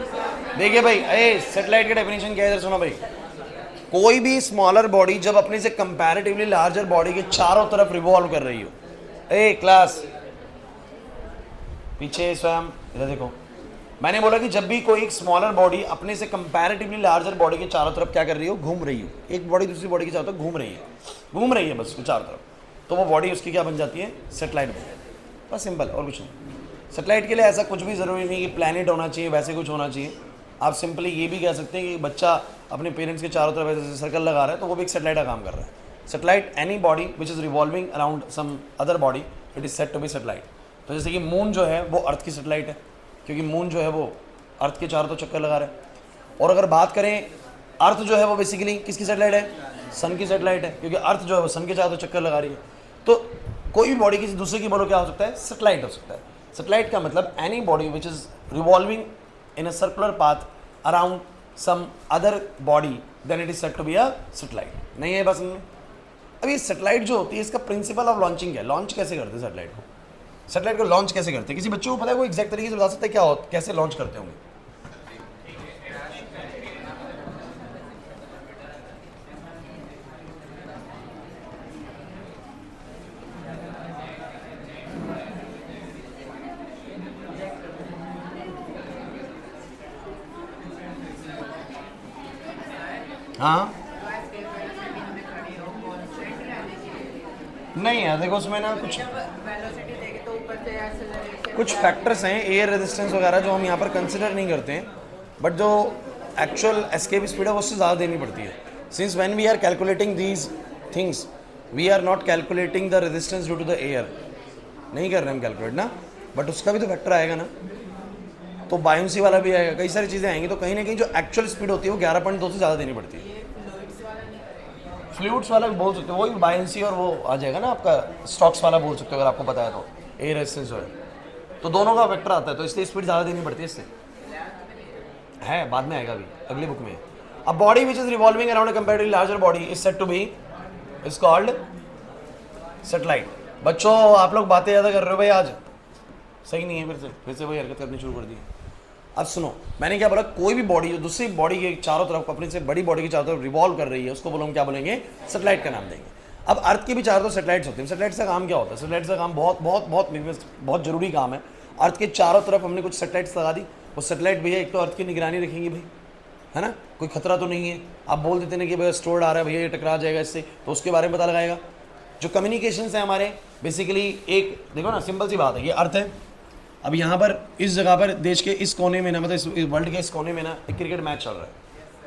देखिए भाई, ए सैटेलाइट की डेफिनेशन क्या है, इधर सुनो भाई. कोई भी स्मॉलर बॉडी जब अपने से कंपैरेटिवली लार्जर बॉडी के चारों तरफ रिवॉल्व कर रही हो. ए क्लास पीछे स्वयं इधर देखो. मैंने बोला कि जब भी कोई एक स्मॉलर बॉडी अपने से कंपैरेटिवली लार्जर बॉडी के चारों तरफ क्या कर रही हो, घूम रही हो. एक बॉडी दूसरी बॉडी के चारों तरफ घूम रही है बस उसके चारों तरफ, तो वो बॉडी उसकी क्या बन जाती है? सैटेलाइट बन जाती है. बस सिंपल, और कुछ नहीं. सैटेलाइट के लिए ऐसा कुछ भी ज़रूरी नहीं कि प्लैनेट होना चाहिए, वैसे कुछ होना चाहिए. आप सिंपली ये भी कह सकते हैं कि बच्चा अपने पेरेंट्स के चारों तरफ ऐसे सर्कल लगा रहा है तो वो भी एक सैटेलाइट का काम कर रहा है. Satellite any body which is revolving around some other body, it is said to be satellite. तो जैसे कि मून जो है वो अर्थ की सैटेलाइट है, क्योंकि मून जो है वो अर्थ के चारों तो चक्कर लगा रहा है. और अगर बात करें, अर्थ जो है वो बेसिकली किसकी सैटेलाइट है? सन की सैटेलाइट है, क्योंकि अर्थ जो है वो सन के चारों तो चक्कर लगा रही है. तो कोई भी बॉडी किसी दूसरे की बोलो क्या हो सकता है? सैटेलाइट हो सकता है. सैटेलाइट का मतलब any body which is revolving in a circular path around some other body, then it is said to be a satellite. नहीं है बस में. अब ये सैटेलाइट जो होती है इसका प्रिंसिपल ऑफ लॉन्चिंग है. लॉन्च कैसे करते हैं सैटेलाइट को? सैटेलाइट को लॉन्च कैसे करते हैं? किसी बच्चे को पता है वो एग्जैक्ट तरीके से बता सकता है क्या हो, कैसे लॉन्च करते होंगे? हाँ नहीं यार, देखो उसमें ना कुछ फैक्टर्स हैं, एयर रेजिस्टेंस वगैरह, जो हम यहाँ पर कंसिडर नहीं करते हैं. बट जो एक्चुअल एस्केप स्पीड है वो उससे ज़्यादा देनी पड़ती है. Since when we are calculating these things we are not calculating the resistance due to the air. नहीं कर रहे हम कैलकुलेट ना, बट उसका भी तो फैक्टर आएगा ना. तो बायोंसी वाला भी आएगा, कई सारी चीज़ें आएंगी. तो कहीं ना कहीं जो एक्चुअल स्पीड होती है वो 11.2 से ज़्यादा देनी पड़ती है. फ्लूइड्स वाला भी बोल सकते हो, वही बायोंसी और वो आ जाएगा ना आपका. स्टॉक्स वाला बोल सकते हो अगर आपको पता है तो. एयर रेजिस्टेंस जो है तो दोनों का वेक्टर आता है, तो इसलिए स्पीड ज़्यादा देनी पड़ती है. इससे है बाद में आएगा, अभी अगली बुक में. अब body which is revolving around a comparatively larger body is said to be is called satellite. बच्चों आप लोग बातें ज़्यादा कर रहे हो भाई आज, सही नहीं है. फिर से वही हरकत करनी शुरू कर दी. अब सुनो, मैंने क्या बोला, कोई भी बॉडी जो दूसरी बॉडी के चारों तरफ, अपने से बड़ी बॉडी के चारों तरफ रिवॉल्व कर रही है, उसको बोलो हम क्या बोलेंगे? सैटेलाइट का नाम देंगे. अब अर्थ के भी चारों तरफ सैटेलाइट्स होते हैं. सैटेलाइट का काम क्या होता है? सैटेलाइट का काम बहुत बहुत बहुत बहुत जरूरी काम है. अर्थ के चारों तरफ हमने कुछ सैटेलाइट्स लगा दी. वो सैटेलाइट भैया एक तो अर्थ की निगरानी रखेंगी भाई, है ना, कोई खतरा तो नहीं है. आप बोल देते ना कि भैया स्टोर्ड आ रहा है भैया, ये टकरा जाएगा इससे, तो उसके बारे में पता लगाएगा. जो कम्युनिकेशंस है हमारे, बेसिकली एक देखो ना, सिंपल सी बात है, ये अर्थ है. अब यहाँ पर इस जगह पर देश के इस कोने में ना, मतलब इस वर्ल्ड के इस कोने में ना एक क्रिकेट मैच चल रहा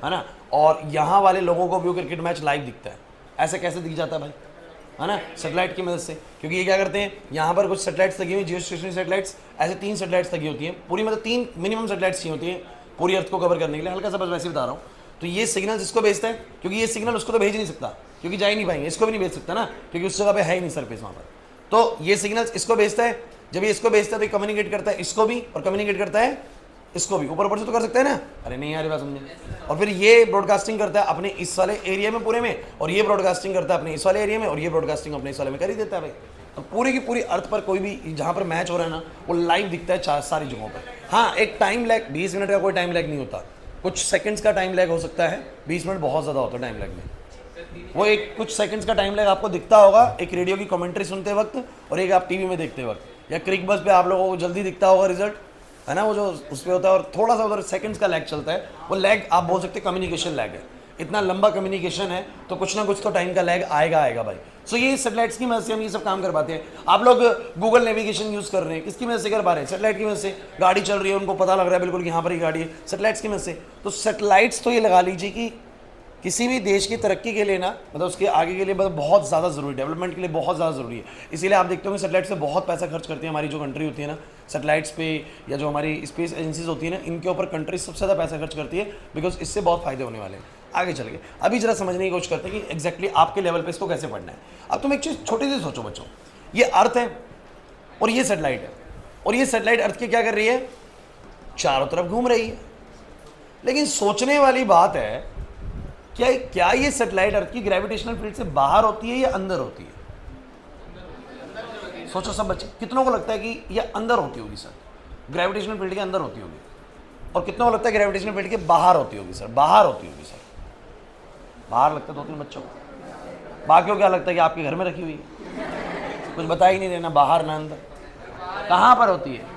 है ना, और यहाँ वाले लोगों को भी वो क्रिकेट मैच लाइव दिखता है. ऐसे कैसे दिख जाता है भाई? है ना, सैटेलाइट की मदद से. क्योंकि ये क्या करते हैं, यहाँ पर कुछ सैटेलाइट्स लगी हुई, जियो स्टेशनरी सैटेलाइट्स, ऐसे 3 सैटेलाइट्स लगी होती हैं पूरी, मतलब 3 मिनिमम सैटेलाइट्स चाहिए होती हैं पूरी अर्थ को कवर करने के लिए. हल्का सा बस वैसे बता रहा हूँ. तो ये सिग्नल इसको भेजता है, क्योंकि ये सिग्नल उसको तो भेज नहीं सकता, क्योंकि जा ही नहीं पाएंगे. इसको भी नहीं भेज सकता ना, क्योंकि उस जगह पे है ही नहीं सरफेस वहाँ पर. तो ये सिग्नल्स इसको भेजता है. जब ये इसको भेजता है तो ये कम्युनिकेट करता है इसको भी, और कम्युनिकेट करता है इसको भी. ऊपर ऊपर से तो कर सकते हैं ना, अरे नहीं यार बात समझे. और फिर ये ब्रॉडकास्टिंग करता है अपने इस वाले एरिया में पूरे में, और ये ब्रॉडकास्टिंग करता है अपने इस वाले एरिया में, और ये ब्रॉडकास्टिंग अपने इस वाले में कर ही देता है भाई. तो पूरी की पूरी अर्थ पर कोई भी जहाँ पर मैच हो रहा है ना, वो लाइव दिखता है सारी जगहों पर. हाँ, एक टाइम लैग, 20 मिनट का कोई टाइम लैग नहीं होता, कुछ सेकंड्स का टाइम लैग हो सकता है. 20 मिनट बहुत ज़्यादा होता है टाइम लैग में. वो एक कुछ सेकंड्स का टाइम लैग आपको दिखता होगा, एक रेडियो की कमेंट्री सुनते वक्त और एक आप टीवी में देखते वक्त. या क्रिक बस पे आप लोगों को जल्दी दिखता होगा रिजल्ट, है ना, वो जो उस पर होता है, और थोड़ा सा उधर सेकंड्स का लैग चलता है, वो लैग आप बोल सकते हैं कम्युनिकेशन लैग है। इतना लंबा कम्युनिकेशन है तो कुछ ना कुछ तो टाइम का लैग आएगा भाई। सो ये सैटेलाइट्स की मदद से हम ये सब काम कर पाते हैं। आप लोग गूगल नेविगेशन यूज़ कर रहे हैं, किसकी मदद से कर पा रहे हैं? सैटेलाइट की मदद से। गाड़ी चल रही है, उनको पता लग रहा है बिल्कुल कि यहाँ पर ही गाड़ी है, सैटेलाइट्स की मदद से। तो सैटेलाइट्स तो ये लगा लीजिए कि किसी भी देश की तरक्की के लिए ना, मतलब उसके आगे के लिए बहुत ज़्यादा ज़रूरी, डेवलपमेंट के लिए बहुत ज़्यादा ज़रूरी है। इसीलिए आप देखते हो कि सैटेलाइट से बहुत पैसा खर्च करती है हमारी जो कंट्री होती है ना, सैटेलाइट्स पे, या जो हमारी स्पेस एजेंसीज होती है ना, इनके ऊपर कंट्री सबसे ज़्यादा पैसा खर्च करती है, बिकॉज इससे बहुत फायदे होने वाले हैं। आगे चल के अभी जरा समझने की कोशिश करते हैं कि एग्जैक्टली आपके लेवल पे इसको कैसे पढ़ना है। अब तुम एक चीज़ छोटी सी सोचो बच्चों, ये अर्थ है और ये सैटेलाइट है, और ये सैटेलाइट अर्थ के क्या कर रही है? चारों तरफ घूम रही है। लेकिन सोचने वाली बात है, क्या ये सैटेलाइट अर्थ की ग्रेविटेशनल फील्ड से बाहर होती है या अंदर होती है? सोचो सब बच्चे, कितनों को लगता है कि ये अंदर होती होगी सर? ग्रेविटेशनल फील्ड के अंदर होती होगी। और कितनों को लगता है ग्रेविटेशनल फील्ड के बाहर होती होगी सर? बाहर होती होगी सर। बाहर लगता है 2-3 बच्चों को। बाकियों को क्या लगता है कि आपके घर में रखी हुई है? कुछ बता ही नहीं देना, बाहर ना अंदर, कहाँ पर होती है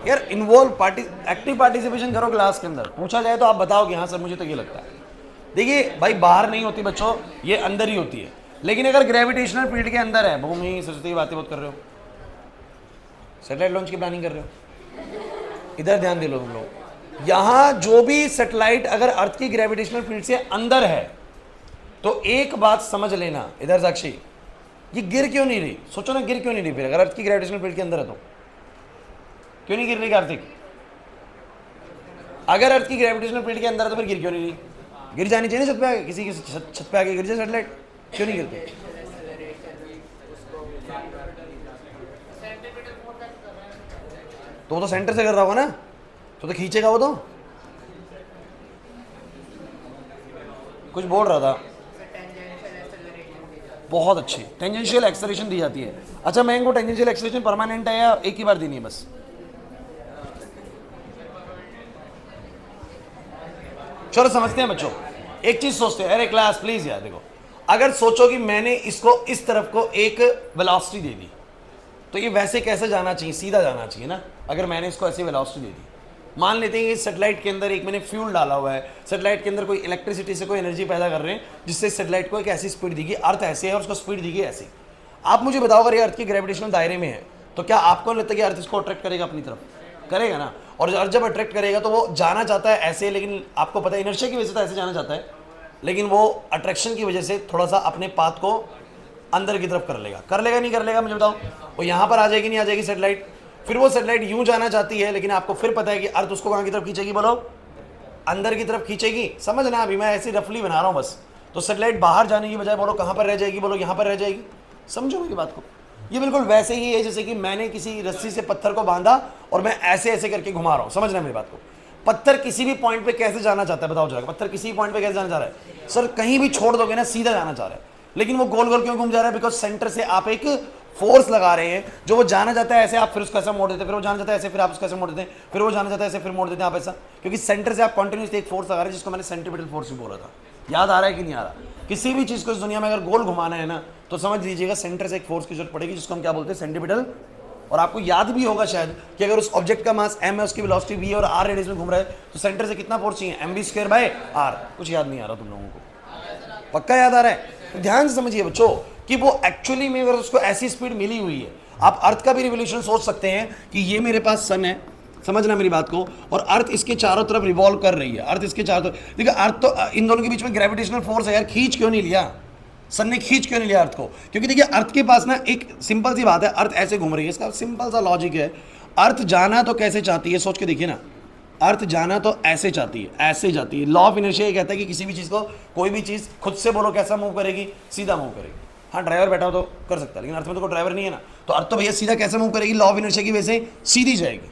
यार? इन्वॉल्व एक्टिव पार्टिसिपेशन करो क्लास के अंदर। पूछा जाए तो आप बताओ कि हाँ सर मुझे तो ये लगता है। देखिए भाई, बाहर नहीं होती बच्चों, ये अंदर ही होती है। लेकिन अगर ग्रेविटेशनल फील्ड के अंदर है, भूमि सरस्वती बातें बहुत कर रहे हो, सैटेलाइट लॉन्च की प्लानिंग कर रहे हो, इधर ध्यान दे लो तुम लोग। यहाँ जो भी सैटेलाइट अगर अर्थ की ग्रेविटेशनल फील्ड से अंदर है, तो एक बात समझ लेना, इधर साक्षी, ये गिर क्यों नहीं रही? सोचो ना, गिर क्यों नहीं रही? फिर अगर अर्थ की ग्रेविटेशनल फील्ड के अंदर है तो क्यों नहीं गिर रही कार्तिक? अगर अर्थ की ग्रेविटेशनल फील्ड के अंदर है तो फिर गिर क्यों नहीं रही? गिर जानी चाहिए छत पे आके, किसी की छत पे आके गिर जाए सैटेलाइट, क्यों नहीं गिरती? तो वो तो सेंटर से कर रहा होगा ना, तो खींचेगा वो तो। कुछ बोल रहा था, बहुत अच्छी टेंजेंशियल एक्सेलरेशन दी जाती है। अच्छा, मैं इनको टेंजेंशियल एक्सेलरेशन परमानेंट है या एक ही बार देनी है बस? चलो समझते हैं बच्चों, एक चीज सोचते हैं। अरे क्लास प्लीज यार देखो, अगर सोचो कि मैंने इसको इस तरफ को एक वेलोसिटी दे दी, तो ये वैसे कैसे जाना चाहिए? सीधा जाना चाहिए ना। अगर मैंने इसको ऐसी वेलोसिटी दे दी, मान लेते हैं कि सैटेलाइट के अंदर एक मैंने फ्यूल डाला हुआ है, सैटेलाइट के अंदर कोई इलेक्ट्रिसिटी से कोई एनर्जी पैदा कर रहे हैं, जिससे सैटेलाइट को एक ऐसी स्पीड दी गई, अर्थ ऐसे है और उसको स्पीड दी गई ऐसी। आप मुझे बताओ, अगर ये अर्थ के ग्रेविटेशनल दायरे में है, तो क्या आपको लगता है कि अर्थ इसको अट्रैक्ट करेगा अपनी तरफ? करेगा ना। और जब अट्रैक्ट करेगा तो वो जाना चाहता है ऐसे, लेकिन आपको पता है इनर्शिया की वजह से तो ऐसे जाना चाहता है, लेकिन वो अट्रैक्शन की वजह से थोड़ा सा अपने पाथ को अंदर की तरफ कर लेगा नहीं कर लेगा? मुझे बताओ, वो यहाँ पर आ जाएगी नहीं आ जाएगी सैटेलाइट? फिर वो सैटेलाइट यूं जाना चाहती है, लेकिन आपको फिर पता है कि अर्थ उसको कहाँ की तरफ खींचेगी? बोलो, अंदर की तरफ खींचेगी। समझना, अभी मैं ऐसे रफली बना रहा हूँ बस। तो सैटेलाइट बाहर जाने की बजाय बोलो कहाँ पर रह जाएगी? बोलो यहाँ पर रह जाएगी। समझो मेरी बात को, ये बिल्कुल वैसे ही है जैसे कि मैंने किसी रस्सी से पत्थर को बांधा और मैं ऐसे ऐसे करके घुमा रहा हूँ। समझना मेरी बात को। पत्थर किसी भी पॉइंट पे कैसे जाना चाहता है? बताओ जरा, पत्थर किसी पॉइंट पे कैसे जाना चाह रहा है? सर कहीं भी छोड़ दोगे ना, सीधा जाना चाह रहा है, लेकिन वो गोल गोल क्यों घूम जा रहा है? बिकॉज सेंटर से आप एक फोर्स लगा रहे हैं, जो वो जाना चाहता है ऐसे, आप फिर उसको ऐसा मोड़ देते हैं, फिर वो जाना चाहता है ऐसे, फिर आप उसको ऐसे मोड़ देते हैं, फिर वो जाना चाहता है ऐसे, फिर मोड़ देते हैं आप ऐसा, क्योंकि सेंटर से आप कंटिन्यूसली एक फोर्स लगा रहे हैं, जिसको मैंने सेंट्रीपिटल फोर्स भी बोला था। याद आ रहा है कि नहीं आ रहा? किसी भी चीज़ को इस दुनिया में अगर गोल घुमाना है ना, तो समझ लीजिएगा सेंटर से एक फोर्स की जरूरत पड़ेगी, जिसको हम क्या बोलते हैं? सेंट्रीपिटल। और आपको याद भी होगा शायद कि अगर उस ऑब्जेक्ट का मास m है, उसकी वेलोसिटी v है और r रेडियस में घूम रहा है, तो सेंटर से कितना फोर्स चाहिए? mv²/r। कुछ याद नहीं आ रहा तुम लोगों को? पक्का याद आ रहा है? तो ध्यान से समझिए बच्चों कि वो एक्चुअली में अगर उसको ऐसी स्पीड मिली हुई है, आप अर्थ का भी रिवोल्यूशन सोच सकते हैं कि ये मेरे पास सन है, समझना मेरी बात को, और अर्थ इसके चारों तरफ रिवॉल्व कर रही है। अर्थ इसके चारों तरफ, देखिए अर्थ तो इन दोनों के बीच में ग्रेविटेशनल फोर्स है यार, खींच क्यों नहीं लिया? सन ने खींच क्यों नहीं लिया अर्थ को? क्योंकि देखिए अर्थ के पास ना एक सिंपल सी बात है, अर्थ ऐसे घूम रही है, इसका सिंपल सा लॉजिक है। अर्थ जाना तो कैसे चाहती है? सोच के देखिए ना, अर्थ जाना तो ऐसे चाहती है, ऐसे जाती है। लॉ ऑफ इनर्शिया ये कहता है कि किसी भी चीज़ को, कोई भी चीज़ खुद से बोलो कैसा मूव करेगी? सीधा मूव करेगी। हाँ, ड्राइवर बैठा हो तो कर सकता है, लेकिन अर्थ में तो कोई ड्राइवर नहीं है ना, तो अर्थ तो भैया सीधा कैसे मूव करेगी? लॉ ऑफ इनर्शिया की वजह से सीधी जाएगी।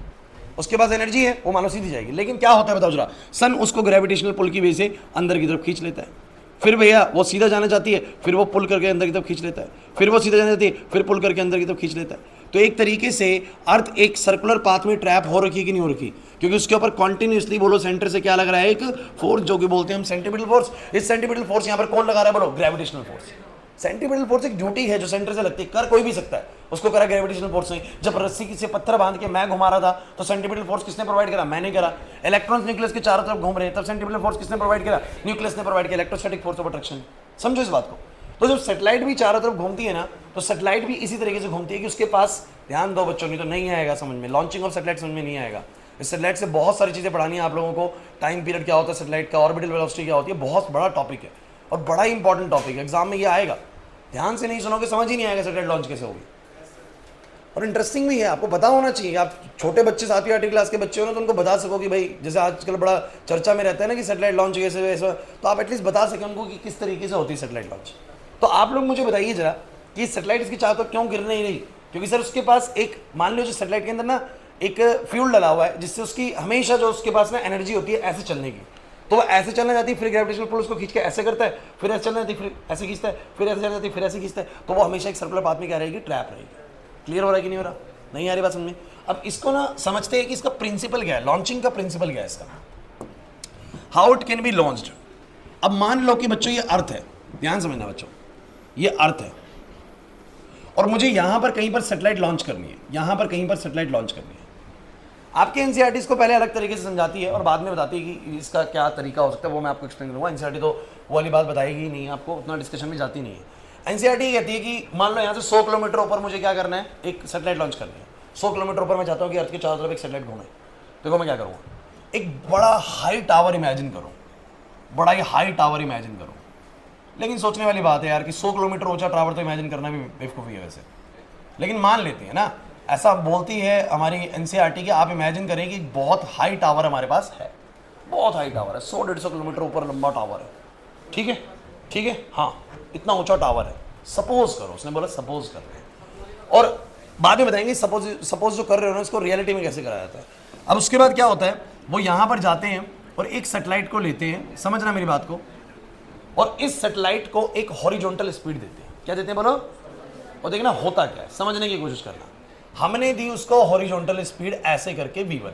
उसके पास एनर्जी है, वो मानो सीधी जाएगी। लेकिन क्या होता है बताओ जरा? सन उसको ग्रेविटेशनल पुल की वजह से अंदर की तरफ खींच लेता है। फिर भैया वो सीधा जाना चाहती है, फिर वो पुल करके अंदर की तरफ खींच लेता है, फिर वो सीधा जाना चाहती है, फिर पुल करके अंदर की तरफ खींच लेता है। तो एक तरीके से अर्थ एक सर्कुलर पाथ में ट्रैप हो रखी कि नहीं हो रखी? क्योंकि उसके ऊपर कॉन्टिन्यूसली बोलो सेंटर से क्या लग रहा है? एक फोर्स, जो कि बोलते हैं हम सेंट्रीपिटल फोर्स। इस सेंट्रीपिटल फोर्स यहाँ पर कौन लगा रहा है? बोलो ग्रेविटेशनल फोर्स। सेंट्रीपिटल फोर्स एक ड्यूटी है जो सेंटर से लगती है, कर कोई भी सकता है, उसको करा ग्रेविटेशनल फोर्स नहीं। जब रस्सी से पत्थर बांध के मैं घुमा रहा था तो सेंट्रीपिटल फोर्स किसने प्रोवाइड करा? मैंने करा। इलेक्ट्रॉन्स न्यूक्लियस के चारों तरफ घूम रहे हैं, तब सेंट्रीपिटल फोर्स किसने प्रोवाइड करा? न्यूक्लियस ने प्रोवाइड किया, इलेक्ट्रोस्टैटिक फोर्स ऑफ अट्रैक्शन। समझो इस बात को। तो जब सेटेलाइट भी चारों तरफ घूमती है ना, तो सेटेलाइट भी इसी तरीके से घूमती है कि उसके पास, ध्यान दो बच्चों, नहीं तो नहीं आएगा समझ में, लॉन्चिंग ऑफ सेटेलाइट समझ में नहीं आएगा। इस सेटेलाइट से बहुत सारी चीज़ें पढ़ानी है आप लोगों को। टाइम पीरियड क्या होता है सेटेलाइट का, ऑर्बिटल वेलोसिटी क्या होती है, बहुत बड़ा टॉपिक है और बड़ा ही इंपॉर्टेंट टॉपिक है, एग्जाम में ये आएगा। ध्यान से नहीं सुनोगे समझ ही नहीं आएगा सेटेलाइट लॉन्च कैसे होगी। और इंटरेस्टिंग भी है, आपको पता होना चाहिए। आप छोटे बच्चे 7वीं 8वीं क्लास के बच्चे हो ना, तो उनको बता सको कि भाई जैसे आजकल बड़ा चर्चा में रहता है ना कि सेटेलाइट लॉन्च कैसे वैसे, तो आप एटलीस्ट बता सकें उनको कि किस तरीके से होती है सेटेलाइट लॉन्च। तो आप लोग मुझे बताइए जरा कि सेटेलाइट इसकी चाह तो क्यों गिर नहीं रही? क्योंकि सर उसके पास एक, मान लो जो सेटेलाइट के अंदर ना एक फ्यूल डला हुआ है जिससे उसकी हमेशा जो उसके पास ना एनर्जी होती है ऐसे चलने की, तो वो ऐसे चलना चाहती है, फिर ग्रेविटेशनल पुल उसको खींच के ऐसे करता है, फिर ऐसे चलना चाहती है, फिर ऐसे खींचता है, फिर ऐसे चलना चाहती है, फिर ऐसे खींचता है, तो वो हमेशा एक सर्कुलर पाथ में क्या रहेगी? ट्रैप रहेगी। क्लियर हो रहा है कि नहीं हो रहा? नहीं आ रही बात समझ में? अब इसको ना समझते हैं कि इसका प्रिंसिपल क्या है, लॉन्चिंग का प्रिंसिपल क्या है इसका, how it can be launched. अब मान लो कि बच्चों ये अर्थ है, ध्यान समझना बच्चों, ये अर्थ है और मुझे यहां पर कहीं पर सैटेलाइट लॉन्च करनी है, यहां पर कहीं पर सैटेलाइट लॉन्च करनी है। आपके एनसीईआरटी इसको पहले अलग तरीके से समझाती है और बाद में बताती है कि इसका क्या तरीका हो सकता है, वो मैं आपको एक्सप्लेन करूंगा। एनसीईआरटी तो वो वाली बात बताएगी ही नहीं, आपको उतना डिस्कशन में जाती नहीं है। एनसीईआरटी कहती है कि मान लो यहाँ से 100 किलोमीटर ऊपर मुझे क्या करना है, एक सैटेलाइट लॉन्च करनी है। 100 किलोमीटर ऊपर मैं चाहता हूँ कि अर्थ के चारों तरफ एक सैटेलाइट घूमे। देखो मैं क्या करूँगा, एक बड़ा हाई टावर इमेजिन करूँ, बड़ा ही हाई टावर इमेजिन करूँ। लेकिन सोचने वाली बात है यार कि 100 किलोमीटर ऊंचा टावर तो इमेजिन करना भी बेवकूफ़ी है वैसे, लेकिन मान लेते हैं ना, ऐसा बोलती है हमारी एनसीईआरटी कि आप इमेजिन करें कि बहुत हाई टावर हमारे पास है, बहुत हाई टावर है, 100-150 किलोमीटर ऊपर लंबा टावर है। ठीक है, ठीक है, हाँ इतना ऊंचा टावर है, सपोज करो, उसने बोला सपोज कर रहे हैं, और बाद में बताएंगे सपोज जो कर रहे हो ना इसको रियलिटी में कैसे कराया जाता है। अब उसके बाद क्या होता है, वो यहाँ पर जाते हैं और एक सैटेलाइट को लेते हैं, समझना मेरी बात को, और इस सैटेलाइट को एक हॉरिजॉन्टल स्पीड देते हैं। क्या देते हैं बोलो? और देखना होता क्या है, समझने की कोशिश करना। हमने दी उसको हॉरिजॉन्टल स्पीड ऐसे करके v1,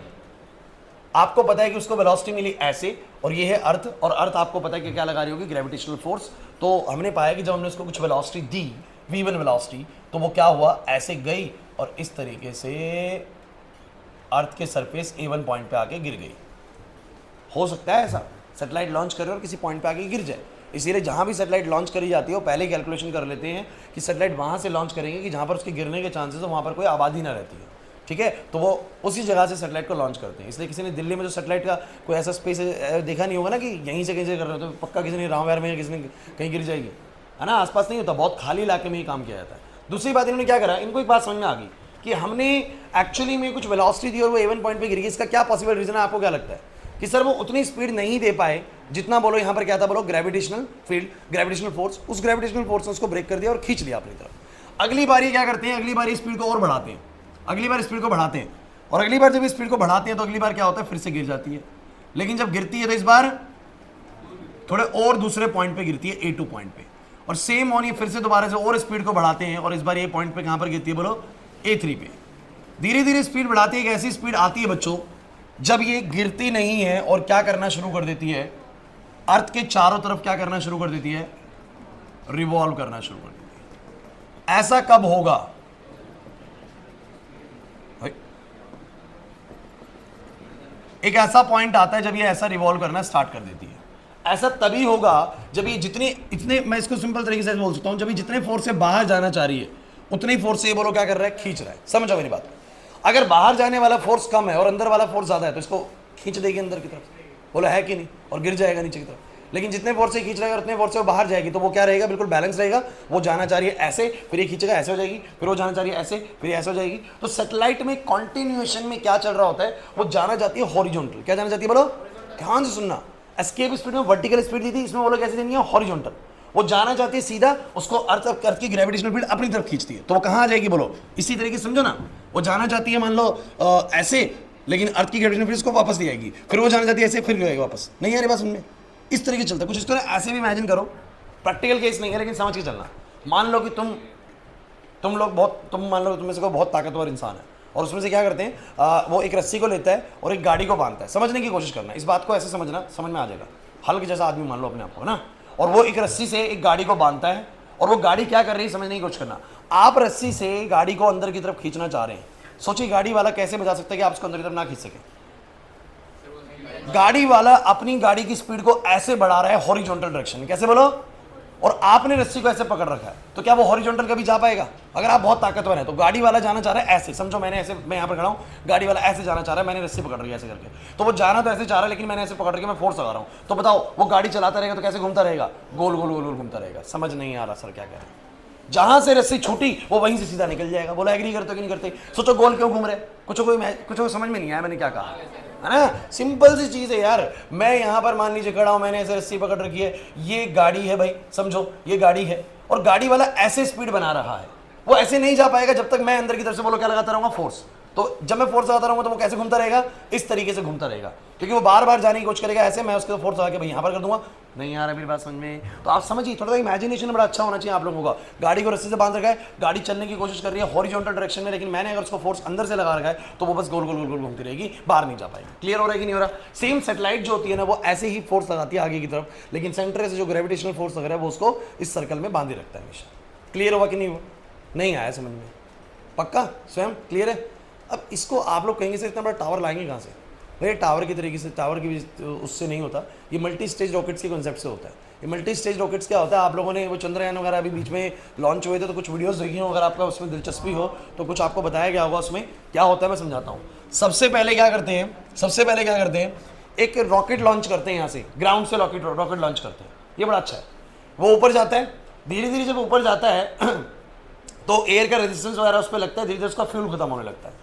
आपको पता है कि उसको वेलोसिटी मिली ऐसे, और ये है अर्थ, और अर्थ आपको पता है कि क्या लगा रही होगी? Gravitational force. तो हमने पाया कि जब हमने उसको कुछ वेलोसिटी दी, v1 वेलोसिटी, तो वो क्या हुआ, ऐसे गई और इस तरीके से अर्थ के सरफेस A1 पॉइंट पे आके गिर गई। हो सकता है ऐसा सैटेलाइट लॉन्च करे और किसी पॉइंट पे आके गिर जाए। इसीलिए जहाँ भी सैटेलाइट लॉन्च करी जाती है वो पहले कैलकुलेशन कर लेते हैं कि सैटेलाइट वहाँ से लॉन्च करेंगे कि जहाँ पर उसके गिरने के चांसेस हो वहाँ पर कोई आबादी ना रहती है। ठीक है, तो वो उसी जगह से सैटेलाइट को लॉन्च करते हैं। इसलिए किसी ने दिल्ली में जो सैटेलाइट का कोई ऐसा स्पेस देखा नहीं होगा ना कि यहीं से कहीं से कर रहे हो, तो पक्का किसी ने रामवार में, किसी ने कहीं गिर जाएगी, है ना, आसपास नहीं होता, बहुत खाली इलाके में ही काम किया जाता है। दूसरी बात इन्होंने क्या करा, इनको एक बात समझ में आ गई कि हमने एक्चुअली में कुछ वेलोसिटी दी और वो A1 पॉइंट पे गिर गई। इसका क्या पॉसिबल रीजन है, आपको क्या लगता है? कि सर वो उतनी स्पीड नहीं दे पाए जितना, बोलो यहाँ पर क्या था, बोलो ग्रेविटेशनल फील्ड, ग्रेविटेशनल फोर्स, उस ग्रेविटेशनल फोर्स ने उसको ब्रेक कर दिया और खींच लिया अपनी तरफ। अगली बार ये क्या करते हैं, अगली बार स्पीड को और बढ़ाते हैं, अगली बार स्पीड को बढ़ाते हैं, और अगली बार जब स्पीड को बढ़ाते हैं तो अगली बार क्या होता है, फिर से गिर जाती है। लेकिन जब गिरती है तो इस बार थोड़े और दूसरे पॉइंट पे गिरती है, A2 पॉइंट पे, और सेम ऑन ये फिर से दोबारा से और स्पीड को बढ़ाते हैं और इस बार ये पॉइंट पे कहाँ पर गिरती है, बोलो A3 पे। धीरे धीरे स्पीड बढ़ाती है, एक ऐसी स्पीड आती है बच्चों जब ये गिरती नहीं है और क्या करना शुरू कर देती है, अर्थ के चारों तरफ क्या करना शुरू कर देती है, रिवॉल्व करना शुरू कर देती है। ऐसा कब होगा, एक ऐसा पॉइंट आता है जब ये ऐसा रिवॉल्व करना स्टार्ट कर देती है। ऐसा तभी होगा जब ये इतने मैं इसको सिंपल तरीके से बोल सकता हूं, जब ये जितने फोर्स से बाहर जाना चाह रही है उतनी फोर्स से ये बोलो क्या कर रहा है, खींच रहा है। समझो मेरी बात, अगर बाहर जाने वाला फोर्स कम है और अंदर वाला फोर्स ज्यादा है तो इसको खींच देगी अंदर की तरफ, बोलो है कि नहीं, और गिर जाएगा नीचे की तरफ। लेकिन जितने फोर्स से खींच रहेगा उतने फोर्स से वो बाहर जाएगी, तो वो क्या रहेगा, बिल्कुल बैलेंस रहेगा। वो जाना चाह रही है ऐसे, फिर ये खींचेगा ऐसे हो जाएगी, फिर वो जाना चाह रही है ऐसे, फिर ऐसे हो जाएगी। तो सैटेलाइट में कॉन्टिन्यूएशन में क्या चल रहा होता है, वो जाना चाहती है हॉरिजॉन्टल। क्या जाना चाहती है, बोलो ध्यान से सुनना। एस्केप स्पीड में वर्टिकल स्पीड दी थी, इसमें बोलो कैसे देनी है, हॉरिजॉन्टल। वो जाना चाहती है सीधा, उसको अर्थ की ग्रेविटेशनल फील्ड अपनी तरफ खींचती है, तो वो कहाँ आ जाएगी, बोलो इसी तरीके समझो ना। वो जाना चाहती है मान लो ऐसे, लेकिन अर्थ की ग्रेविटेशनल फील्ड उसको वापस ले आएगी, फिर वो जाना चाहती है ऐसे, फिर जाएगी वापस। नहीं आ रही बात समझ में? इस तरीके चलता है कुछ। इसको ऐसे भी इमेजिन करो, प्रैक्टिकल केस नहीं है लेकिन समझ के चलना। मान लो कि तुम लोग मान लो तुम में से कोई बहुत ताकतवर इंसान है और उसमें से क्या करते हैं, वो एक रस्सी को लेता है और एक गाड़ी को बांधता है। समझने की कोशिश करना, इस बात को ऐसे समझना, समझ में आ जाएगा। हल्क जैसा आदमी मान लो अपने आप को ना, और वो एक रस्सी से एक गाड़ी को बांधता है और वो गाड़ी क्या कर रही है समझने की कोशिश करना। आप रस्सी से गाड़ी को अंदर की तरफ खींचना चाह रहे हैं, सोचिए गाड़ी वाला कैसे बचा सकता है कि आप उसको अंदर की तरफ ना खींच सके। गाड़ी वाला अपनी गाड़ी की स्पीड को ऐसे बढ़ा रहा है हॉरिजॉन्टल डायरेक्शन में, कैसे बोलो, और आपने रस्सी को ऐसे पकड़ रखा है, तो क्या वो हॉरिजॉन्टल कभी जा पाएगा? अगर आप बहुत ताकतवर हैं तो गाड़ी वाला जाना चाह रहा है ऐसे, समझो मैंने ऐसे, मैं यहाँ पर खड़ा हूँ, गाड़ी वाला ऐसे जाना चाह रहा है, मैंने रस्सी पकड़ रही है ऐसे करके, तो वो जाना तो ऐसे चाह रहा है लेकिन मैंने ऐसे पकड़ के मैं फोर्स लगा रहा हूँ, तो बताओ वो गाड़ी चलाता रहेगा तो कैसे घूमता रहेगा? गोल गोल गोल गोल घूमता रहेगा। समझ नहीं आ रहा सर क्या कह रहे हैं? जहां से रस्सी छूटी वो वहीं से सीधा निकल जाएगा। बोला एग्री करते हो कि नहीं करते? सोचो गोल क्यों घूम रहे? कुछ समझ में नहीं आया मैंने क्या कहा, है ना? सिंपल सी चीज है यार। मैं यहां पर मान लीजिए खड़ा हूं, मैंने ऐसे रस्सी पकड़ रखी है, ये गाड़ी है भाई, समझो ये गाड़ी है, और गाड़ी वाला ऐसे स्पीड बना रहा है, वो ऐसे नहीं जा पाएगा जब तक मैं अंदर की तरफ से बोलो क्या लगाता रहूंगा, फोर्स। तो जब मैं फोर्स लगाता रहूंगा तो वो कैसे घूमता रहेगा? इस तरीके से घूमता रहेगा, क्योंकि वो बार बार जाने की कोशिश करेगा ऐसे, मैं उसके फोर्स लगा के भाई यहाँ पर कर दूंगा। नहीं यार मेरी बात समझ में? तो आप समझिए, थोड़ा सा इमेजिनेशन बड़ा अच्छा होना चाहिए आप लोगों का। गाड़ी को रस्सी से बांध रखा है, गाड़ी चलने की कोशिश कर रही है हॉरिजॉन्टल डायरेक्शन में, लेकिन मैंने अगर उसको फोर्स अंदर से लगा रखा है तो वो बस गोल गोल गोल गोल घूमती रहेगी, बाहर नहीं जा पाएगी। क्लियर हो रहा है कि नहीं हो रहा? सेम सेटेलाइट जो होती है ना वो ऐसे ही फोर्स लगाती है आगे की तरफ, लेकिन सेंटर से जो ग्रेविटेशनल फोर्स लग रहा है वो उसको इस सर्कल में बांधे रखता है हमेशा। क्लियर होगा कि नहीं हुआ? नहीं आया समझ में? पक्का स्वयं क्लियर है? अब इसको आप लोग कहेंगे सर इतना बड़ा टावर लाएंगे कहाँ से? भैया टावर की तरीके से, टावर की भी उससे नहीं होता, ये मल्टी स्टेज रॉकेट्स के कॉन्सेप्ट से होता है। ये मल्टी स्टेज रॉकेट्स क्या होता है, आप लोगों ने वो चंद्रयान वगैरह अभी बीच में लॉन्च हुए थे तो कुछ वीडियोस देखी हो, अगर आपका उसमें दिलचस्पी हो तो कुछ आपको बताया गया होगा उसमें क्या होता है, मैं समझाता हूँ। सबसे पहले क्या करते हैं, एक रॉकेट लॉन्च करते हैं यहाँ से, ग्राउंड से रॉकेट लॉन्च करते हैं। ये बड़ा अच्छा है, वो ऊपर जाता है, धीरे धीरे जब ऊपर जाता है तो एयर का रेजिस्टेंस वगैरह उस पर लगता है, धीरे धीरे उसका फ्यूल खत्म होने लगता है,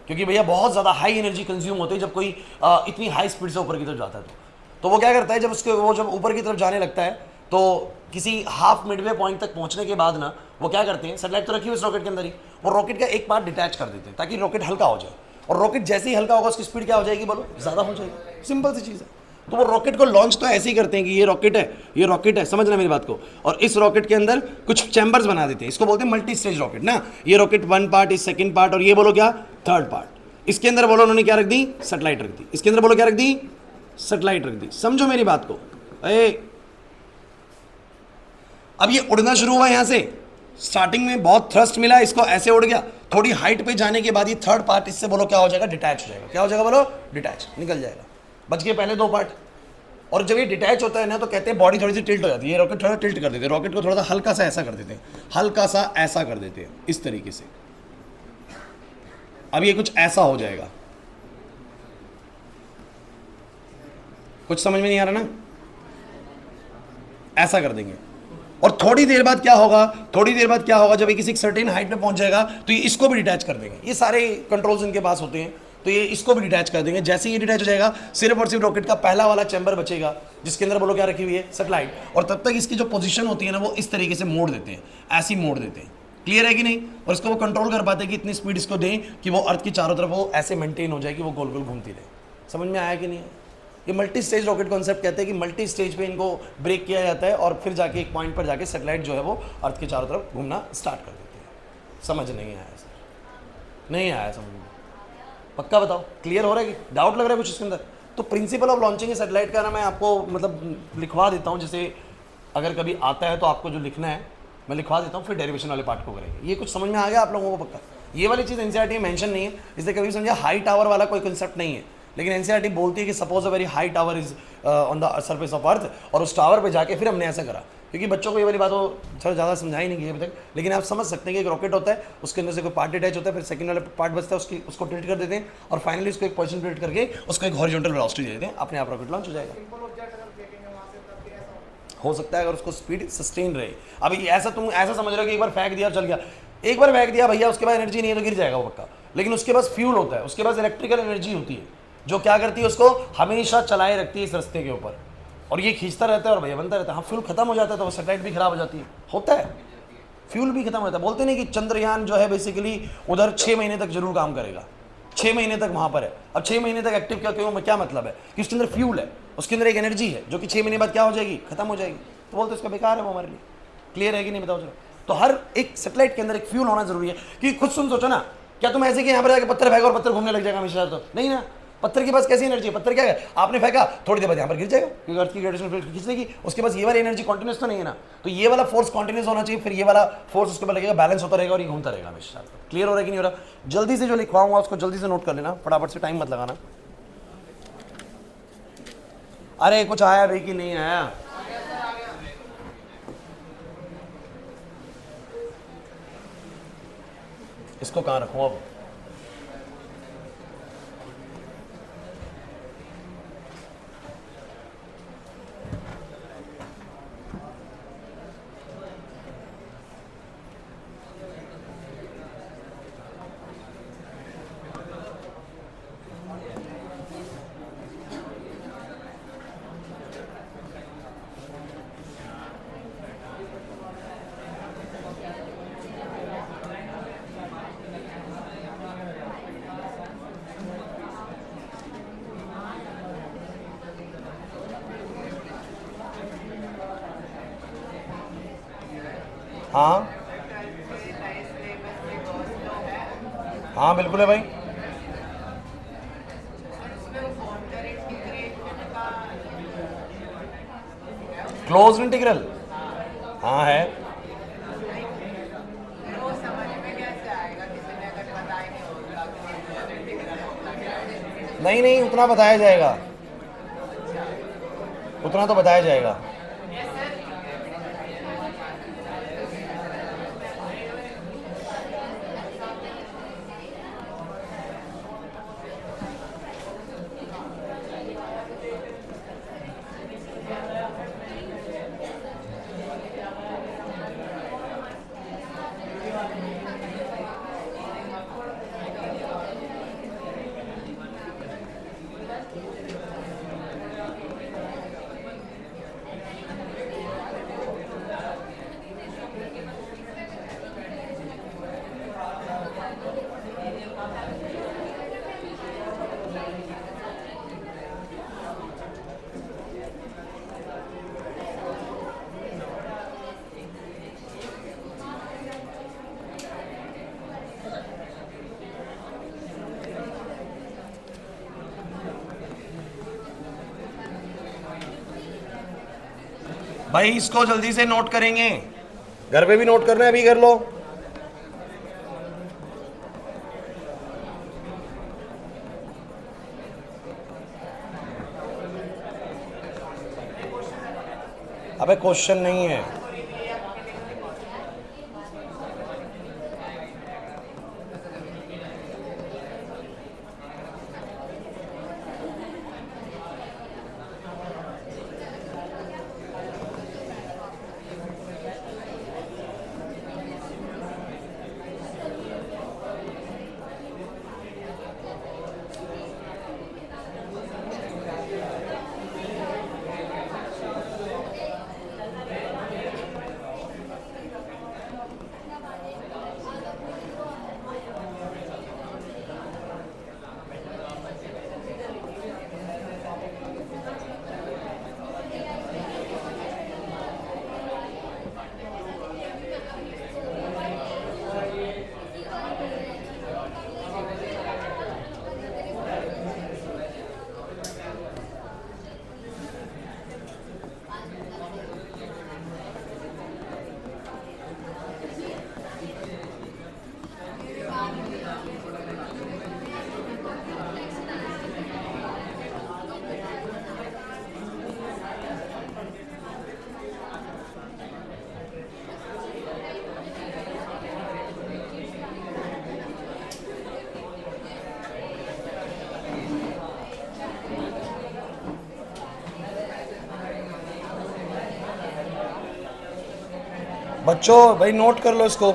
क्योंकि भैया बहुत ज़्यादा हाई एनर्जी कंज्यूम होती है जब कोई इतनी हाई स्पीड से ऊपर की तरफ जाता है। तो वो क्या करता है, जब ऊपर की तरफ जाने लगता है तो किसी हाफ मिडवे पॉइंट तक पहुंचने के बाद ना वो क्या करते हैं, सैटेलाइट तो रखी हुई इस रॉकेट के अंदर ही, वो रॉकेट का एक पार्ट डिटैच कर देते हैं ताकि रॉकेट हल्का हो जाए, और रॉकेट जैसे ही हल्का होगा उसकी स्पीड क्या हो जाएगी बोलो, ज़्यादा हो जाएगी। सिंपल सी चीज़ है। तो वो रॉकेट को लॉन्च तो ऐसे ही करते हैं कि ये रॉकेट है, समझना मेरी बात को, और इस रॉकेट के अंदर कुछ चैम्बर्स बना देते हैं, इसको बोलते हैं मल्टी स्टेज रॉकेट ना। ये रॉकेट 1 पार्ट, इस सेकंड पार्ट, और ये बोलो क्या, 3rd पार्ट। इसके अंदर बोलो उन्होंने क्या रख दी, सैटेलाइट रख दी। इसके अंदर बोलो क्या रख दी, सैटेलाइट रख दी। समझो मेरी बात को। अब ये उड़ना शुरू हुआ यहां से, स्टार्टिंग में बहुत थ्रस्ट मिला, इसको ऐसे उड़ गया, थोड़ी हाइट पे जाने के बाद ये 3rd पार्ट इससे बोलो क्या हो जाएगा, डिटैच हो जाएगा। क्या हो जाएगा बोलो, डिटैच, निकल जाएगा। बच गए पहले 2 पार्ट। और जब ये डिटैच होता है ना तो कहते हैं बॉडी थोड़ी सी टिल्ट हो जाती है, ये रॉकेट थोड़ा टिल्ट कर देते हैं, रॉकेट को थोड़ा सा हल्का सा ऐसा कर देते हैं, हल्का सा ऐसा कर देते हैं इस तरीके से। अब ये कुछ ऐसा हो जाएगा, कुछ समझ में नहीं आ रहा ना, ऐसा कर देंगे। और थोड़ी देर बाद क्या होगा, जब ये किसी सर्टेन हाइट पे पहुंच जाएगा तो ये इसको भी डिटैच कर देंगे। ये सारे कंट्रोल्स इनके पास होते हैं, तो ये इसको भी डिटैच कर देंगे। जैसे ये डिटैच हो जाएगा, सिर्फ और सिर्फ रॉकेट का पहला वाला चैम्बर बचेगा जिसके अंदर बोलो क्या रखी हुई है, सैटेलाइट। और तब तक इसकी जो पोजीशन होती है ना वो इस तरीके से मोड़ देते हैं, ऐसी मोड़ देते हैं। क्लियर है कि नहीं? और इसको वो कंट्रोल कर पाते हैं कि इतनी स्पीड इसको दें कि वो अर्थ की चारों तरफ वो ऐसे मेंटेन हो जाए कि वो गोल गोल घूमती रहे। समझ में आया कि नहीं? ये मल्टी स्टेज रॉकेट कॉन्सेप्ट कहते हैं कि मल्टी स्टेज पे इनको ब्रेक किया जाता है और फिर जाके एक पॉइंट पर जाके सैटेलाइट जो है वो अर्थ के चारों तरफ घूमना स्टार्ट कर देते हैं। समझ नहीं आया सर? नहीं आया समझ में? पक्का बताओ, क्लियर हो रहा है कि डाउट लग रहा है कुछ इसके अंदर? तो principal of launching a satellite का ना मैं आपको मतलब लिखवा देता हूँ, जैसे अगर कभी आता है तो आपको जो लिखना है मैं लिखवा देता हूँ, फिर डेरिवेशन वाले पार्ट को करेंगे। ये कुछ समझ में आ गया आप लोगों को? पक्का ये वाली चीज़ एनसीईआरटी में मेंशन नहीं है, इसलिए कभी समझा हाई टावर वाला कोई कंसेप्ट नहीं है, लेकिन एनसीईआरटी बोलती है कि suppose a very high tower is on the surface of अर्थ, और उस टावर पे जाके फिर हमने ऐसा करा, क्योंकि बच्चों को ये वाली बात वो थोड़ा ज़्यादा समझाई नहीं गई अभी तक, लेकिन आप समझ सकते हैं कि एक रॉकेट होता है, उसके अंदर से कोई पार्ट अटैच होता है, फिर सेकंड वाला पार्ट बचता है, उसको टिल्ट कर देते हैं, और फाइनली उसको एक पोजीशन टिल्ट करके उसको एक हॉरिजॉन्टल वेलोसिटी दे देते हैं, अपने आप रॉकेट लॉन्च हो जाएगा। हो सकता है अगर उसको स्पीड सस्टेन रहे। अभी ऐसा तुम ऐसा समझ रहे हो कि एक बार फेंक दिया चल गया, एक बार फेंक दिया भैया, उसके बाद एनर्जी नहीं है तो गिर जाएगा वो पक्का, लेकिन उसके पास फ्यूल होता है, उसके पास इलेक्ट्रिकल एनर्जी होती है जो क्या करती है, उसको हमेशा चलाए रखती है इस रास्ते के ऊपर, और ये खींचता रहता है और भैया बनता रहता है। हाँ, फ्यूल खत्म हो जाता है तो वो सैटेलाइट भी खराब हो जाती है, होता है, फ्यूल भी खत्म होता है। बोलते नहीं कि चंद्रयान जो है बेसिकली उधर 6 महीने तक जरूर काम करेगा, 6 महीने तक वहाँ पर है। अब 6 महीने तक एक्टिव क्या मतलब है कि उसके अंदर फ्यूल है, उसके अंदर एक एनर्जी है जो कि 6 महीने बाद क्या हो जाएगी, खत्म हो जाएगी, तो बोलते उसका बेकार है वो हमारे लिए। क्लियर है कि नहीं बताओ चलो? तो हर एक सैटेलाइट के अंदर एक फ्यूल होना जरूरी है। कि खुद सुन सोचो ना, क्या तुम ऐसे कि यहाँ पर जाकर पत्थर फेंको और पत्थर घूमने लग जाएगा हमेशा? तो नहीं ना, पत्थर के पास कैसी एनर्जी है? पत्थर क्या है, आपने फेंका थोड़ी देर बाद यहाँ पर गिर जाएगा क्योंकि अर्थ की ग्रेविटेशनल फील्ड खींचने की, उसके पास ये वाली एनर्जी कॉन्टिन्यूस तो नहीं है ना, तो ये वाला फोर्स कॉन्टिन्यूस होना चाहिए, फिर ये वाला फोर्स उसके ऊपर लगेगा, बैलेंस होता रहेगा और ये घूमता रहेगा हमेशा। क्लियर हो रहा है कि नहीं हो रहा? जल्दी से जो लिखवाऊंगा उसको जल्दी से नोट कर लेना, फटाफट से, टाइम मत लगाना। अरे कुछ आया भाई कि नहीं आया? इसको कहाँ रखूं अब? हाँ हाँ बिल्कुल है भाई। क्लोज इंटीग्रल, हाँ है। नहीं नहीं, उतना बताया जाएगा, उतना तो बताया जाएगा। भाई इसको जल्दी से नोट करेंगे, घर पे भी नोट करना है, अभी कर लो। अबे क्वेश्चन नहीं है, बच्चों भाई नोट कर लो इसको।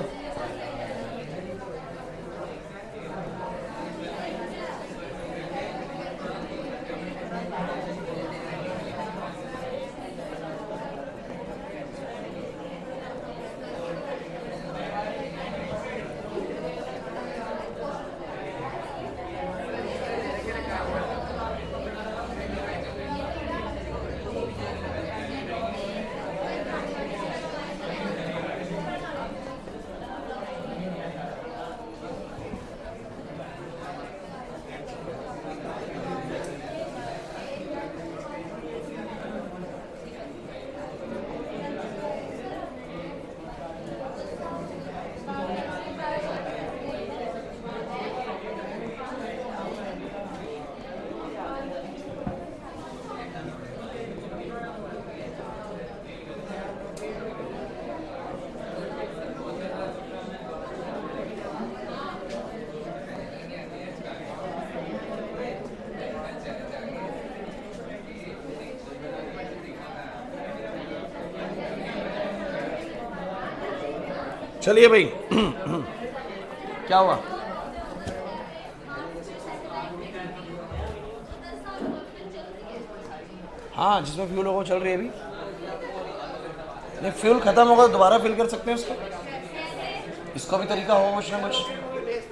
चलिए भाई क्या हुआ? हाँ, जिसमें फ्यूल होगा चल रही है अभी। नहीं, फ्यूल खत्म होगा तो दोबारा फिल कर सकते हैं उसको। इसका भी तरीका होगा कुछ ना कुछ,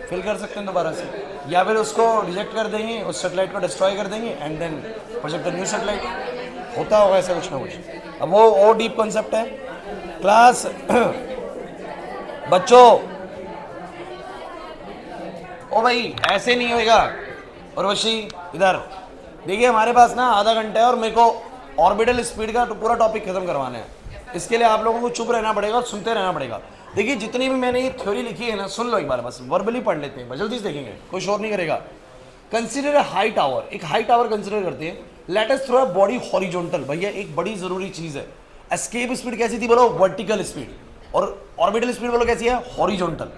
फिल कर सकते हैं दोबारा से, या फिर उसको रिजेक्ट कर देंगे, उस सेटेलाइट को डिस्ट्रॉय कर देंगे and then project the new satellite. होता होगा ऐसा कुछ ना कुछ। अब वो डीप कॉन्सेप्ट है क्लास। बच्चों, ओ भाई ऐसे नहीं होएगा। और वशी इधर देखिए, हमारे पास ना आधा घंटा है और मेरे को ऑर्बिटल स्पीड का तो पूरा टॉपिक खत्म करवाना है। इसके लिए आप लोगों को चुप रहना पड़ेगा और सुनते रहना पड़ेगा। देखिए, जितनी भी मैंने ये थ्योरी लिखी है ना, सुन लो एक बार, बस वर्बली पढ़ लेते हैं, जल्दी से देखेंगे, कोई शोर नहीं करेगा। कंसिडर अ हाई टावर, एक हाई टावर कंसिडर करते हैं। Let us throw a body horizontal. भैया एक बड़ी जरूरी चीज है, एस्केप स्पीड कैसी थी बोलो? Vertical speed. और ऑर्बिटल स्पीड बोलो कैसी है? हॉरिजॉन्टल।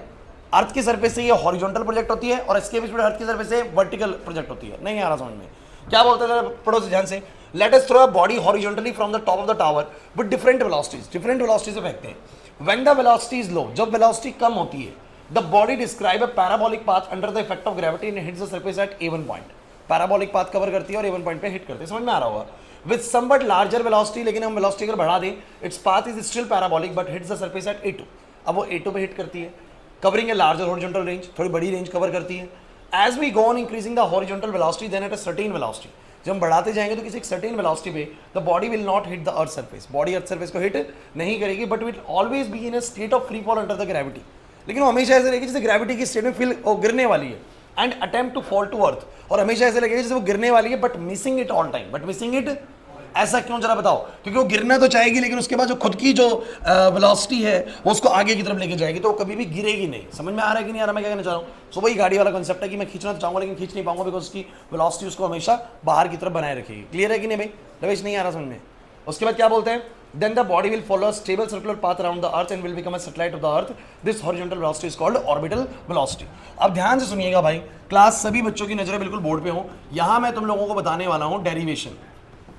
अर्थ की सरफेस से ये हॉरिजॉन्टल प्रोजेक्ट होती है और एस्केप स्पीड अर्थ की सरफेस से वर्टिकल प्रोजेक्ट होती है। नहीं आ रहा समझ में? क्या बोलते हैं पढ़ो ध्यान से। Let us throw a body horizontally from the top of the tower with different velocities. Different velocity से फेंकते हैं। When the velocity is low, जब वेलोसिटी कम होती है, the body describe a parabolic path under the effect of gravity and hits the surface at A1 point. Parabolic path cover करती है और A1 पॉइंट पे हिट करती है। समझ में आ रहा होगा? विद समवट लार्जर वेलोसिटी, लेकिन हम वेलोसिटी अगर बढ़ा दें, its path is still parabolic but hits the surface at A2। अब वो A2 पे हिट करती है, covering a larger horizontal range, थोड़ी बड़ी रेंज कवर करती है। As we go on increasing the horizontal velocity then at a certain velocity, जब हम बढ़ाते जाएंगे तो किसी एक सर्टेन वेलोसिटी पे the body will not hit the earth surface. Body earth surface को हिट नहीं करेगी but will always be in a state of free fall under the gravity. लेकिन वो हमेशा ऐसे रहेगी जैसे ग्रेविटी की स्टेट में फील गिरने वाली है and attempt to fall to earth. और हमेशा ऐसे लगेगा जैसे वो गिरने वाली है but missing it all time. But missing it ऐसा क्यों, जरा बताओ? क्योंकि वो गिरना तो चाहेगी लेकिन उसके बाद जो खुद की जो वेलोसिटी है वो उसको आगे की तरफ लेके जाएगी, तो वो कभी भी गिरेगी नहीं। समझ में आ रहा है कि नहीं आ रहा मैं क्या कहना चाह रहा हूँ? सो वही गाड़ी वाला कंसेप्ट है कि मैं खींचना तो चाहूंगा लेकिन खींच नहीं पाऊंगा बिकॉज उसकी वेलोसिटी उसको हमेशा बाहर की तरफ बनाए रखेगी। क्लियर है कि नहीं भाई? रवेश नहीं आ रहा समझ में? उसके बाद क्या बोलते हैं? Then the body will follow a stable circular path around the earth and will become a satellite of the earth. This horizontal velocity is called orbital velocity. अब ध्यान से सुनिएगा भाई, क्लास सभी बच्चों की नजरें बिल्कुल बोर्ड पे हो। यहां मैं तुम लोगों को बताने वाला हूं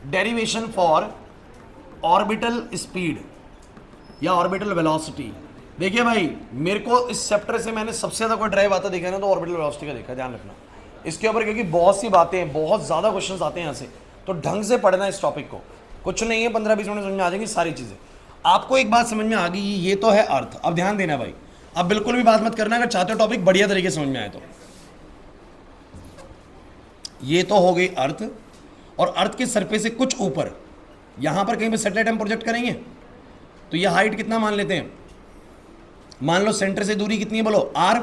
डेरिवेशन फॉर ऑर्बिटल स्पीड या ऑर्बिटल वेलोसिटी। देखिए भाई, मेरे को इस चैप्टर से मैंने सबसे ज्यादा कोई ड्राइव आता देखा ना तो ऑर्बिटल वेलोसिटी का देखा। ध्यान रखना इसके ऊपर, क्योंकि बहुत सी बातें हैं, बहुत ज्यादा क्वेश्चंस आते हैं यहाँ से, तो ढंग से पढ़ना इस टॉपिक को। कुछ नहीं है, 15-20 मिनट समझ में आ जाएंगी सारी चीजें। आपको एक बात समझ में आ गई, ये तो है अर्थ। अब ध्यान देना भाई, अब बिल्कुल भी बात मत करना अगर चाहते हो टॉपिक बढ़िया तरीके से समझ में आए तो। ये तो हो गई अर्थ, और अर्थ के सरफेस से कुछ ऊपर यहां पर कहीं पे सैटेलाइट हम प्रोजेक्ट करेंगे तो ये हाइट कितना मान लेते हैं? मान लो सेंटर से दूरी कितनी है बोलो? R।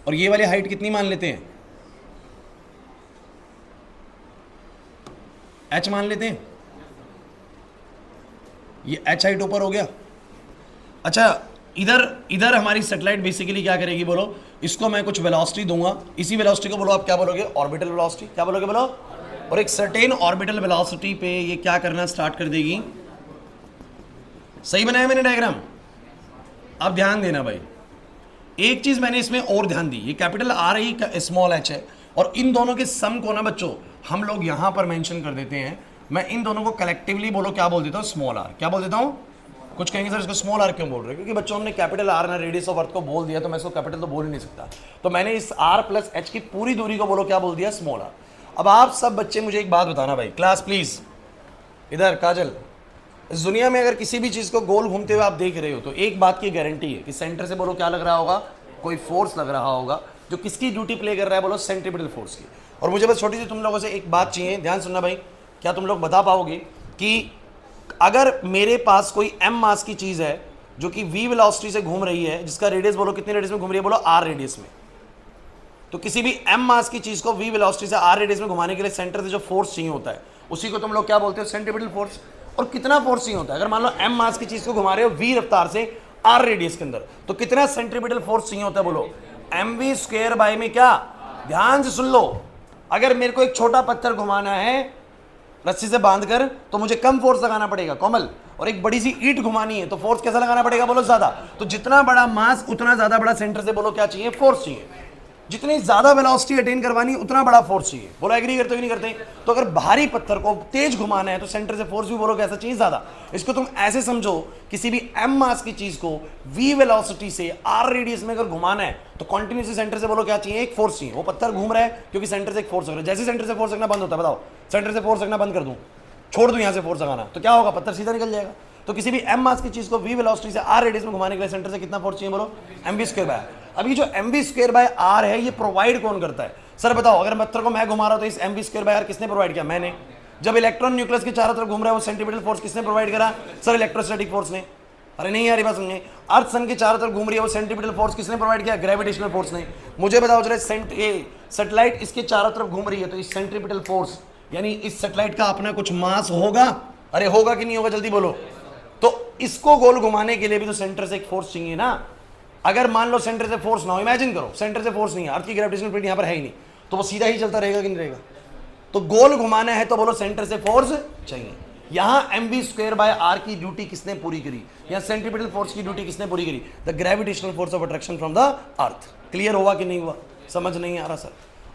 और ये वाली हाइट कितनी मान लेते हैं? H मान लेते हैं। ये H हाइट ऊपर हो गया। अच्छा, इधर हमारी सैटेलाइट बेसिकली क्या करेगी बोलो? इसको मैं कुछ वेलोसिटी दूंगा, इसी वेलोसिटी को बोलो आप क्या बोलोगे? Orbital velocity. क्या बोलोगे बोलो? और एक सर्टेन ऑर्बिटल वेलोसिटी पे ये क्या करना स्टार्ट कर देगी। सही बनाया मैंने डायग्राम? अब ध्यान देना भाई, एक चीज मैंने इसमें और ध्यान दी, ये कैपिटल R है, स्मॉल h है, और इन दोनों के सम को ना बच्चों हम लोग यहां पर मेंशन कर देते हैं। मैं इन दोनों को कलेक्टिवली बोलो क्या बोल देता हूं? Small r। क्या बोल देता हूं? कुछ कहेंगे सर इसको स्मॉल r क्यों बोल रहे हैं? क्योंकि बच्चों हमने कैपिटल R ना रेडियस ऑफ अर्थ को बोल दिया तो मैं इसको कैपिटल तो बोल ही नहीं सकता, तो मैंने इस r प्लस h की पूरी दूरी को बोलो क्या बोल दिया? Small r। अब आप सब बच्चे मुझे एक बात बताना भाई, क्लास प्लीज इधर, काजल, इस दुनिया में अगर किसी भी चीज को गोल घूमते हुए आप देख रहे हो तो एक बात की गारंटी है कि सेंटर से बोलो क्या लग रहा होगा? कोई फोर्स लग रहा होगा जो किसकी ड्यूटी प्ले कर रहा है बोलो? सेंट्रीपिटल फोर्स की। और मुझे बस छोटी सी तुम लोगों से एक बात चाहिए, ध्यान सुनना भाई। क्या तुम लोग बता पाओगे कि अगर मेरे पास कोई m मास की चीज है जो कि v वेलोसिटी से घूम रही है, जिसका रेडियस बोलो कितने रेडियस में घूम रही है बोलो? r रेडियस में। तो किसी भी m मास की चीज को v वेलोसिटी से r रेडियस में घुमाने के लिए सेंटर से जो फोर्स चाहिए होता है उसी को तुम लोग क्या बोलते हो? Centripetal force. और कितना फोर्स चाहिए होता है? अगर मान लो m मास की चीज को घुमा रहे हो v रफ्तार से r रेडियस के अंदर, तो कितना सेंट्रीपिटल फोर्स चाहिए होता है बोलो? mv स्क्वायर बाय में क्या? ध्यान से सुन लो, अगर मेरे को एक छोटा पत्थर घुमाना है रस्सी से बांधकर तो मुझे कम फोर्स लगाना पड़ेगा कोमल, और एक बड़ी सी ईंट घुमानी है तो फोर्स कैसा लगाना पड़ेगा बोलो? ज्यादा। तो जितना बड़ा मास उतना ज्यादा बड़ा सेंटर से बोलो क्या चाहिए? फोर्स चाहिए। जितनी ज्यादा वेलोसिटी अटेन करवानी उतना बड़ा फोर्स चाहिए। बोलो एग्री करते हो कि नहीं करते? तो अगर भारी पत्थर को तेज घुमाना है तो सेंटर से फोर्स भी बोलो कैसा चाहिए, ज्यादा। इसको तुम ऐसे समझो, किसी भी m मास की चीज को v वेलोसिटी से r रेडियस में अगर घुमाना है तो कॉन्टिन्यूसली सेंटर से बोलो क्या चाहिए, एक फोर्स चाहिए। वो पत्थर घूम रहा है क्योंकि सेंटर से एक फोर्स लग रहा है। जैसे सेंटर से फोर्स लगना बंद होता है, बताओ सेंटर से फोर्स लगना बंद कर दूं, छोड़ दूं यहां से फोर्स लगाना, तो क्या होगा, पत्थर सीधा निकल जाएगा। तो किसी भी m मास की चीज को v वेलोसिटी से r रेडियस में घुमाने के लिए सेंटर से कितना फोर्स चाहिए, बोलो mv²/r। अब ये जो mv²/r है ये प्रोवाइड कौन करता है? सर बताओ, अगर पत्थर को मैं घुमा रहा हूं तो इस mv²/r किसने प्रोवाइड किया? मैंने। जब इलेक्ट्रॉन न्यूक्लियस के चारों तरफ घूम रहा है वो सेंट्रीपिटल फोर्स किसने प्रोवाइड करा? सर इलेक्ट्रोस्टैटिक फोर्स ने। अरे नहीं यार, ये बात समझे। अर्थ सन के चारों तरफ घूम रही है वो सेंट्रीपिटल फोर्स किसने प्रोवाइड किया? ग्रेविटेशनल फोर्स ने। मुझे बताओ जरा, सैटेलाइट इसके चारों तरफ घूम रही है तो इस सेंट्रीपिटल फोर्स यानी इस सैटेलाइट का अपना कुछ मास होगा? अरे होगा कि नहीं होगा, जल्दी बोलो। तो इसको गोल घुमाने के लिए भी तो सेंटर से एक फोर्स चाहिए ना। अगर मान लो सेंटर से फोर्स ना हो, इमेजिन करो सेंटर से फोर्स नहीं है, अर्थ की ग्रेविटेशनल फील्ड यहां पर है ही नहीं, तो वो सीधा ही चलता रहेगा कि नहीं रहेगा? तो गोल घुमाना है तो बोलो सेंटर से फोर्स चाहिए। यहां mv²/r की ड्यूटी किसने पूरी करी? यहां सेंट्रीपिटल फोर्स की ड्यूटी किसने पूरी करी? The gravitational force of attraction from the earth. Clear हुआ कि नहीं हुआ? समझ नहीं आ रहा सर?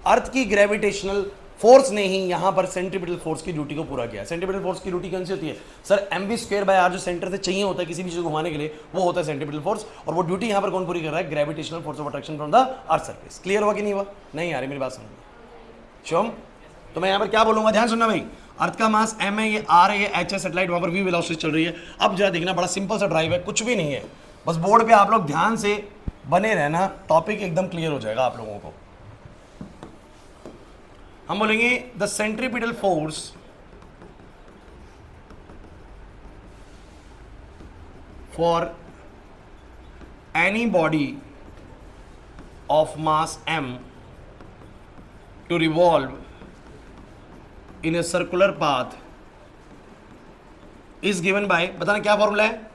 अर्थ की ग्रेविटेशनल फोर्स ने ही यहां पर सेंट्रीपिटल फोर्स की ड्यूटी को पूरा किया। सेंट्रीपिटल फोर्स की ड्यूटी कौन सी होती है? सर mv²/r जो सेंटर से चाहिए होता है किसी भी चीज को घुमाने के लिए, वो होता है सेंट्रीपिटल फोर्स। और वो ड्यूटी यहां पर कौन पूरी कर रहा है? Gravitational force of attraction from the earth surface. Clear हुआ कि नहीं हुआ? नहीं यार, मेरी बात समझ शोम। तो मैं यहां पर क्या बोलूंगा, ध्यान सुनना भाई। अर्थ का मास m है, ये r है, ये h है, सैटेलाइट वहां पर v वेलोसिटी चल रही है। अब जरा देखना, बड़ा सिंपल सा ड्राइव है, कुछ भी नहीं है, बस बोर्ड पे आप लोग ध्यान से बने रहना, टॉपिक एकदम क्लियर हो जाएगा आप लोगों को। हम बोलेंगे the centripetal force for any body of mass m to revolve in a circular path is given by, बताना क्या फॉर्मूला है?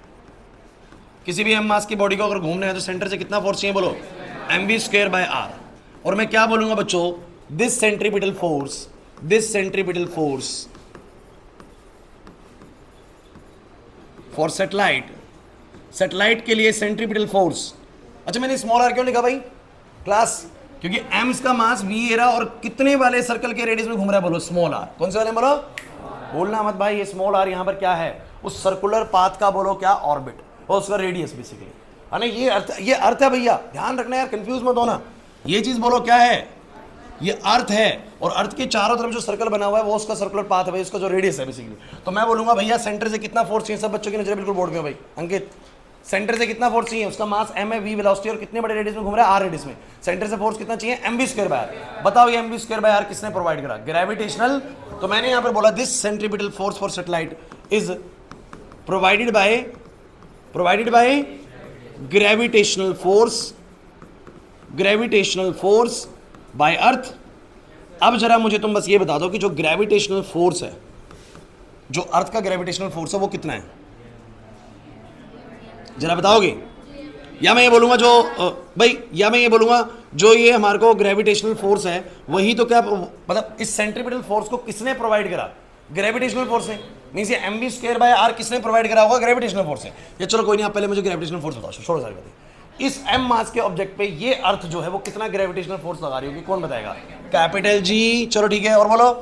किसी भी m मास की बॉडी को अगर घूमना है तो सेंटर से कितना फोर्स चाहिए, बोलो mv²/r। और मैं क्या बोलूंगा बच्चों, this centripetal force for satellite के लिए सेंट्रीपिटल फोर्स। अच्छा, मैंने स्मॉल r क्यों लिखा भाई क्लास? क्योंकि एम्स का मास v एरा और कितने वाले सर्कल के रेडियस में घूम रहा है, बोलो स्मॉल r। कौन से वाले बोलो? बोलना मत भाई, ये स्मॉल r यहां पर क्या है? उस सर्कुलर पाथ का बोलो क्या? ऑर्बिट, और उसका रेडियस बेसिकली है ना। ये अर्थ है भैया, ध्यान रखना यार, कंफ्यूज मत होना। ये चीज बोलो क्या है? ये अर्थ है, और अर्थ के चारों तरफ जो सर्कल बना हुआ है वो उसका सर्कुलर पाथ है भाई, उसका जो रेडियस है बेसिकली। तो मैं बोलूंगा भैया सेंटर से कितना फोर्स चाहिए? सब बच्चों की नजर बिल्कुल बोर्ड में भाई। अंकित, सेंटर से कितना फोर्स चाहिए? उसका मास m है, v वेलोसिटी, और कितने बड़े रेडियस में घूम रहा है? r रेडियस में। सेंटर से फोर्स कितना चाहिए? mv²/r। बताओ ये mv²/r किसने प्रोवाइड करा? ग्रेविटेशनल। तो मैंने यहां पर बोला this centripetal force for satellite is provided by gravitational force by earth. अब जरा मुझे तुम बस ये बता दो कि जो ग्रेविटेशनल फोर्स है, जो अर्थ का ग्रेविटेशनल फोर्स है वो कितना है? जरा बताओगे? या मैं ये बोलूंगा जो ये हमारे को ग्रेविटेशनल फोर्स है वही तो क्या, मतलब इस सेंट्रीपिटल फोर्स को किसने प्रोवाइड करा? ग्रेविटेशनल फोर्स ने। मींस ये mv²/r किसने प्रोवाइड करा होगा? ग्रेविटेशनल फोर्स से। ये चलो कोई नहीं, आप पहले मुझे ग्रेविटेशनल फोर्स बताओ, छोड़ो सारी बातें। इस m मास के ऑब्जेक्ट पे ये अर्थ जो है वो कितना ग्रेविटेशनल फोर्स लगा रही होगी, कौन बताएगा? Capital G। चलो ठीक है, और बोलो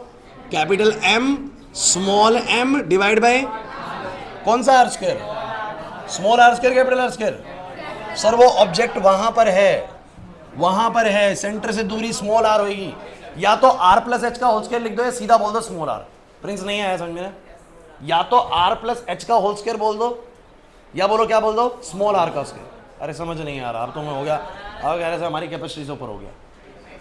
capital M small m divide by कौन सा? r square. Small r square capital r square. Sir वो ऑब्जेक्ट वहां पर है, सेंटर से दूरी स्मॉल r होगी। या तो r+h का होल स्क्वायर लिख दो या सीधा बोल दो स्मॉल r। प्रिंस नहीं आया समझ में? या तो r+h का होल स्क्वायर बोल दो या बोलो क्या बोल दो? स्मॉल r का स्क्वायर। अरे समझ नहीं आ रहा, अब तो मैं हो गया, अब कह रहे से हमारी कैपेसिटी से ऊपर हो गया।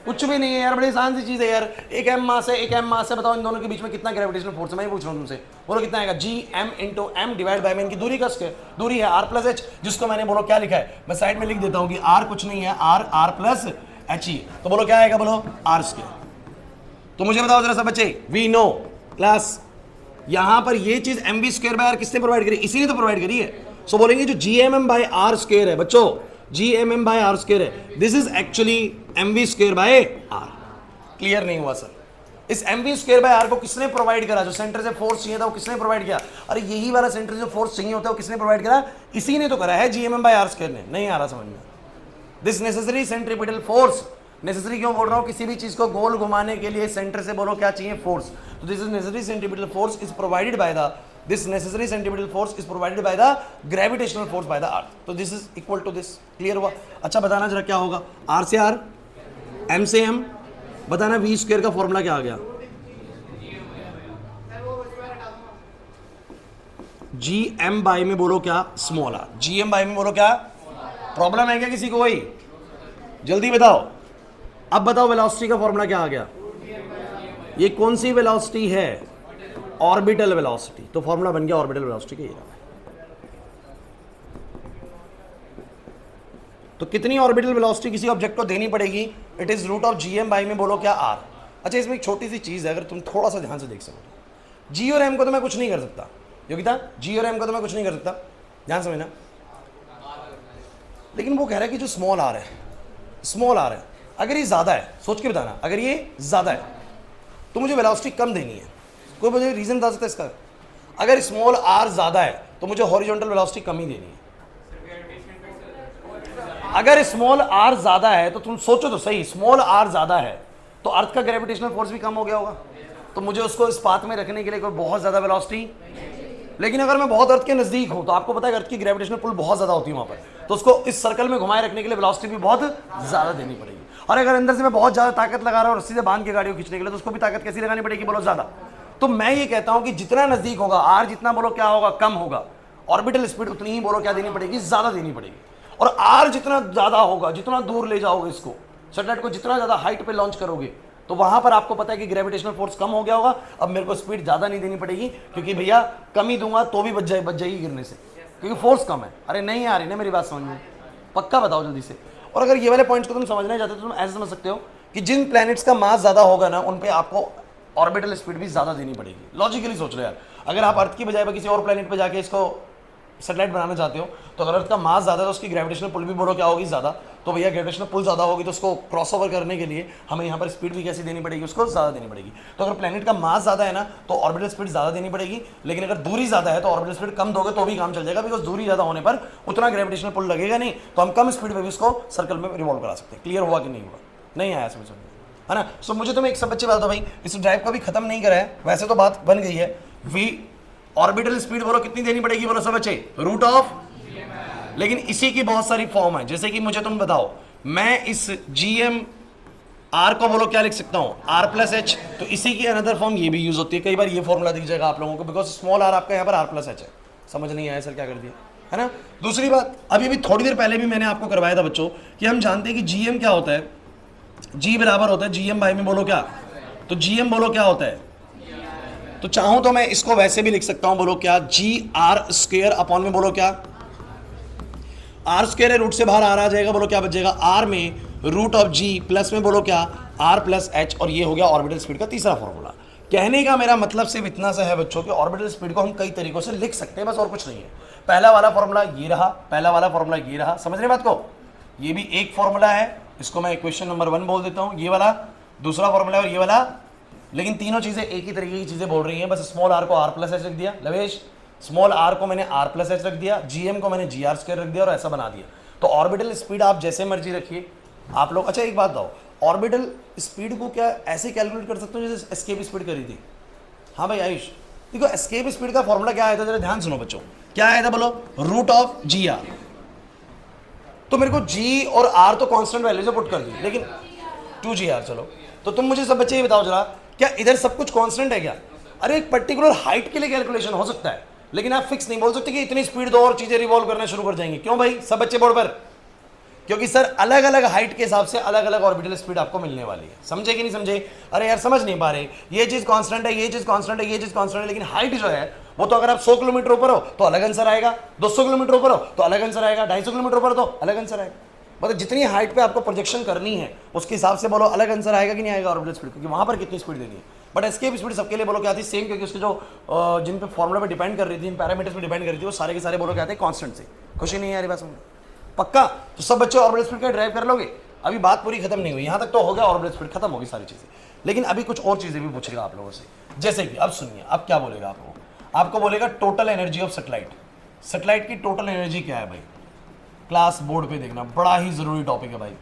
कुछ भी नहीं है यार, बड़ी आसान सी चीज है यार। एक m मास है, बताओ इन दोनों के बीच में कितना ग्रेविटेशनल फोर्स है? मैं पूछ रहा हूँ तुमसे, बोलो कितना आएगा? Gm डिवाइड बाय में इनकी दूरी का स्क्वायर। दूरी है r+h, जिसको मैंने बोलो क्या लिखा है, मैं साइड में लिख देता हूँ कि r कुछ नहीं है, r+h ही। तो बोलो क्या आएगा? बोलो r²। तो मुझे बताओ जरा सब बच्चे, वी नो क्लास, यहां पर ये चीज mv²/r किसने प्रोवाइड करी? इसी ने तो प्रोवाइड करी है। सो बोलेंगे जो gmm/r² है बच्चों, gmm/r² है, this is actually mv²/r। Clear नहीं हुआ सर? इस mv²/r को किसने प्रोवाइड करा? जो सेंटर से फोर्स चाहिए था वो किसने प्रोवाइड किया? अरे यही वाला सेंटर से जो फोर्स चाहिए होता है वो किसने प्रोवाइड करा? इसी ने तो करा है, gmm/r² ने। नहीं आ रहा समझ में? This necessary centripetal force necessary क्यों बोल रहा हूं? किसी भी चीज को गोल घुमाने के लिए सेंटर से बोलो क्या चाहिए? फोर्स। तो this is necessary centripetal force is provided by the this necessary centripetal force is provided by the gravitational force by the earth. तो this is equal to this. Clear हुआ? अच्छा बताना जरा क्या होगा? आर से आर, एम से M, बताना वी स्क्वायर का फॉर्मूला क्या आ गया? जी एम बाई में बोलो क्या? Small R. G M by में बोलो क्या? प्रॉब्लम है क्या किसी को? वही जल्दी बताओ। अब बताओ वेलोसिटी का फॉर्मूला क्या आ गया? ये कौन सी वेलोसिटी है? Orbital velocity. तो फॉर्मूला बन गया ऑर्बिटल वेलोसिटी का। ये तो कितनी ऑर्बिटल वेलोसिटी किसी ऑब्जेक्ट को देनी पड़ेगी? It is root of G M by में बोलो क्या? आर। अच्छा इसमें एक छोटी सी चीज है, अगर तुम थोड़ा सा ध्यान से देख सको, जी और एम को तो मैं कुछ नहीं कर सकता। योगिता, जी और एम को तो मैं कुछ नहीं कर सकता, ध्यान समझना। लेकिन वो कह रहा है कि जो स्मॉल आर है, स्मॉल आर है, अगर ये ज्यादा है, सोच के बताना, अगर ये ज्यादा है तो मुझे वेलोसिटी कम देनी है। कोई मुझे रीजन बता सकता है इसका? अगर स्मॉल आर ज्यादा है तो मुझे हॉरिजॉन्टल वेलोसिटी कम ही देनी है। अगर स्मॉल आर ज्यादा है तो तुम सोचो तो सही, स्मॉल आर ज्यादा है तो अर्थ का ग्रेविटेशनल फोर्स भी कम हो गया होगा, तो मुझे उसको इस पाथ में रखने के लिए कोई बहुत ज्यादा वेलोसिटी। लेकिन अगर मैं बहुत अर्थ के नजदीक हूं तो आपको पता है अर्थ की ग्रेविटेशनल पुल बहुत ज्यादा होती है वहां पर, तो उसको इस सर्कल में घुमाए रखने के लिए वेलोसिटी भी बहुत ज्यादा देनी पड़ेगी। और अगर अंदर से मैं बहुत ज्यादा ताकत लगा रहा हूं रस्सी से बांध के गाड़ी को खींचने के लिए, तो उसको भी ताकत कैसी लगानी पड़ेगी? बोलो ज्यादा। तो मैं ये कहता हूं कि जितना नजदीक होगा आर, जितना बोलो क्या होगा? कम होगा। ऑर्बिटल स्पीड उतनी ही बोलो क्या देनी पड़ेगी? ज्यादा देनी पड़ेगी। और आर जितना ज्यादा होगा, जितना दूर ले जाओगे इसको, सैटेलाइट को जितना ज्यादा हाइट पे लॉन्च करोगे, तो वहां पर आपको पता है कि ग्रेविटेशनल फोर्स कम हो गया होगा। अब मेरे को स्पीड ज्यादा नहीं देनी पड़ेगी, क्योंकि भैया कम ही दूंगा तो भी बच जाएगी गिरने से, क्योंकि फोर्स कम है। अरे नहीं आ रही ना मेरी बात समझ में? पक्का बताओ जल्दी से। और अगर ये वाले पॉइंट्स को तुम समझना चाहते हो तो तुम ऐसे समझ सकते हो कि जिन प्लैनेट्स का मास ज्यादा होगा ना, उन पे आपको ऑर्बिटल स्पीड भी ज्यादा देनी पड़ेगी। लॉजिकली सोच लो यार, अगर आप अर्थ की बजाय किसी और प्लैनेट पे जाके इसको सैटेलाइट बनाना चाहते हो, तो अगर अर्थ का मास ज्यादा है तो उसकी ग्रेविटेशनल पुल भी बोलो क्या होगी? ज्यादा। तो भैया ग्रेविटेशनल पुल ज्यादा होगी तो उसको क्रॉस ओवर करने के लिए हमें यहाँ पर स्पीड भी कैसी देनी पड़ेगी? उसको ज्यादा देनी पड़ेगी। तो अगर प्लैनेट का मास ज्यादा है ना, तो ऑर्बिटल स्पीड ज्यादा देनी पड़ेगी। लेकिन अगर दूरी ज्यादा है तो ऑर्बिटल स्पीड कम दोगे तो भी काम चल जाएगा, बिकॉज दूरी ज्यादा होने पर उतना ग्रेविटेशनल पुल लगेगा नहीं, तो हम कम स्पीड में भी उसको सर्कल में रिवॉल्व करा सकते हैं। क्लियर हुआ कि नहीं हुआ? नहीं आया समझ में, है ना? सो मुझे तुम्हें एक सब बच्चे बता दो भाई, इस ड्राइव को भी खत्म नहीं करा है, वैसे तो बात बन गई है। वी ऑर्बिटल स्पीड बोलो कितनी देनी पड़ेगी? बोलो सब बच्चे, रूट ऑफ। लेकिन इसी की बहुत सारी फॉर्म है, जैसे कि मुझे तुम बताओ, मैं इस जी एम आर को बोलो क्या लिख सकता हूं? R plus H. तो इसी की अनदर फॉर्म ये भी यूज होती है। कई बार ये फॉर्मूला दिख जाएगा आप लोगों को, बिकॉज स्मॉल आर आपका यहाँ पर आर प्लस एच है। समझ नहीं आया सर क्या कर दिया, है ना? दूसरी बात, अभी थोड़ी देर पहले भी मैंने आपको करवाया था बच्चों कि हम जानते हैं कि जी एम क्या होता है? जी बराबर होता है जी एम बाई में बोलो क्या? तो जी एम बोलो क्या होता है? तो चाहूं तो मैं इसको वैसे भी लिख सकता हूं, बोलो क्या? जी आर स्क्वायर अपॉन में बोलो क्या? आर स्क्वायर है, रूट से बाहर आर आ जाएगा, बोलो क्या बच जाएगा? आर में रूट ऑफ जी प्लस में बोलो क्या? R plus H. और ये हो गया ऑर्बिटल स्पीड का तीसरा फॉर्मूला। कहने का मेरा मतलब सिर्फ इतना सा है बच्चों कि ऑर्बिटल स्पीड को हम कई तरीकों से लिख सकते हैं, बस और कुछ नहीं है। पहला वाला फॉर्मूला ये रहा, पहला वाला फॉर्मूला ये रहा, समझ रहे बात को? ये भी एक फॉर्मूला है, इसको मैं इक्वेशन नंबर 1 बोल देता हूं। ये वाला दूसरा फॉर्मूला है और ये वाला, लेकिन तीनों चीजें एक ही तरीके की चीजें बोल रही हैं। बस स्मॉल आर को आर प्लस एच रख दिया लवेश, स्मॉल आर को मैंने आर प्लस एच रख दिया, जीएम को मैंने जी आर स्क्वायर रख दिया और ऐसा बना दिया। तो ऑर्बिटल स्पीड आप जैसे मर्जी रखिए आप लोग। अच्छा एक बात बताओ, ऑर्बिटल स्पीड को क्या ऐसे कैलकुलेट कर सकते हो जैसे एस्केप स्पीड करी थी? हाँ भाई आयुष, देखो एस्केप स्पीड का फॉर्मूला क्या आया था, जरा ध्यान सुनो बच्चों। क्या आया था बोलो? Root of G R. तो मेरे को जी और आर तो कांस्टेंट वैल्यू से पुट कर दी, लेकिन 2GR चलो। तो तुम मुझे सब बच्चे ये बताओ जरा, क्या इधर सब कुछ कांस्टेंट है क्या? अरे एक पर्टिकुलर हाइट के लिए कैलकुलेशन हो सकता है, लेकिन आप फिक्स नहीं बोल सकते कि इतनी स्पीड दो और चीजें रिवॉल्व करना शुरू कर जाएंगी। क्यों भाई सब बच्चे बोर्ड पर? क्योंकि सर अलग अलग हाइट के हिसाब से अलग अलग ऑर्बिटल स्पीड आपको मिलने वाली है। समझे कि नहीं समझे? अरे यार समझ नहीं पा रहे, ये चीज कांस्टेंट है, ये चीज कांस्टेंट है, ये चीज कांस्टेंट है, लेकिन हाइट जो है वो तो अगर आप 100 किलोमीटर ऊपर हो तो अलग आंसर आएगा, 200 किलोमीटर ऊपर हो तो अलग आंसर आएगा, 250 किलोमीटर ऊपर तो अलग आंसर आएगा। मतलब जितनी हाइट पे आपको प्रोजेक्शन करनी है उसके हिसाब से बोलो अलग आंसर आएगा कि नहीं आएगा ऑर्बिटल स्पीड, क्योंकि वहां पर कितनी स्पीड देनी है। बट एस्केप स्पीड सबके लिए बोलो क्या थी? सेम, क्योंकि उसके जो जिन पे फॉर्मूला पे डिपेंड कर रही थी, इन पैरामीटर्स पे डिपेंड कर रही थी, वो सारे के सारे बोलो क्या थे? कांस्टेंट से। खुशी नहीं है यार बात समझ? पक्का? तो सब बच्चे ऑर्बिटल स्पीड का ड्राइव कर लोगे। अभी बात पूरी खत्म नहीं हुई, यहां तक तो हो गया, ऑर्बिटल स्पीड खत्म होगी सारी चीजें, लेकिन अभी कुछ और चीजें भी पूछेगा आप लोगों से। जैसे कि अब सुनिए, अब क्या बोलेगा आप लोगों को? आपको बोलेगा total energy of satellite. Satellite की टोटल एनर्जी क्या है भाई? क्लास बोर्ड पे देखना, बड़ा ही जरूरी टॉपिक है भाई।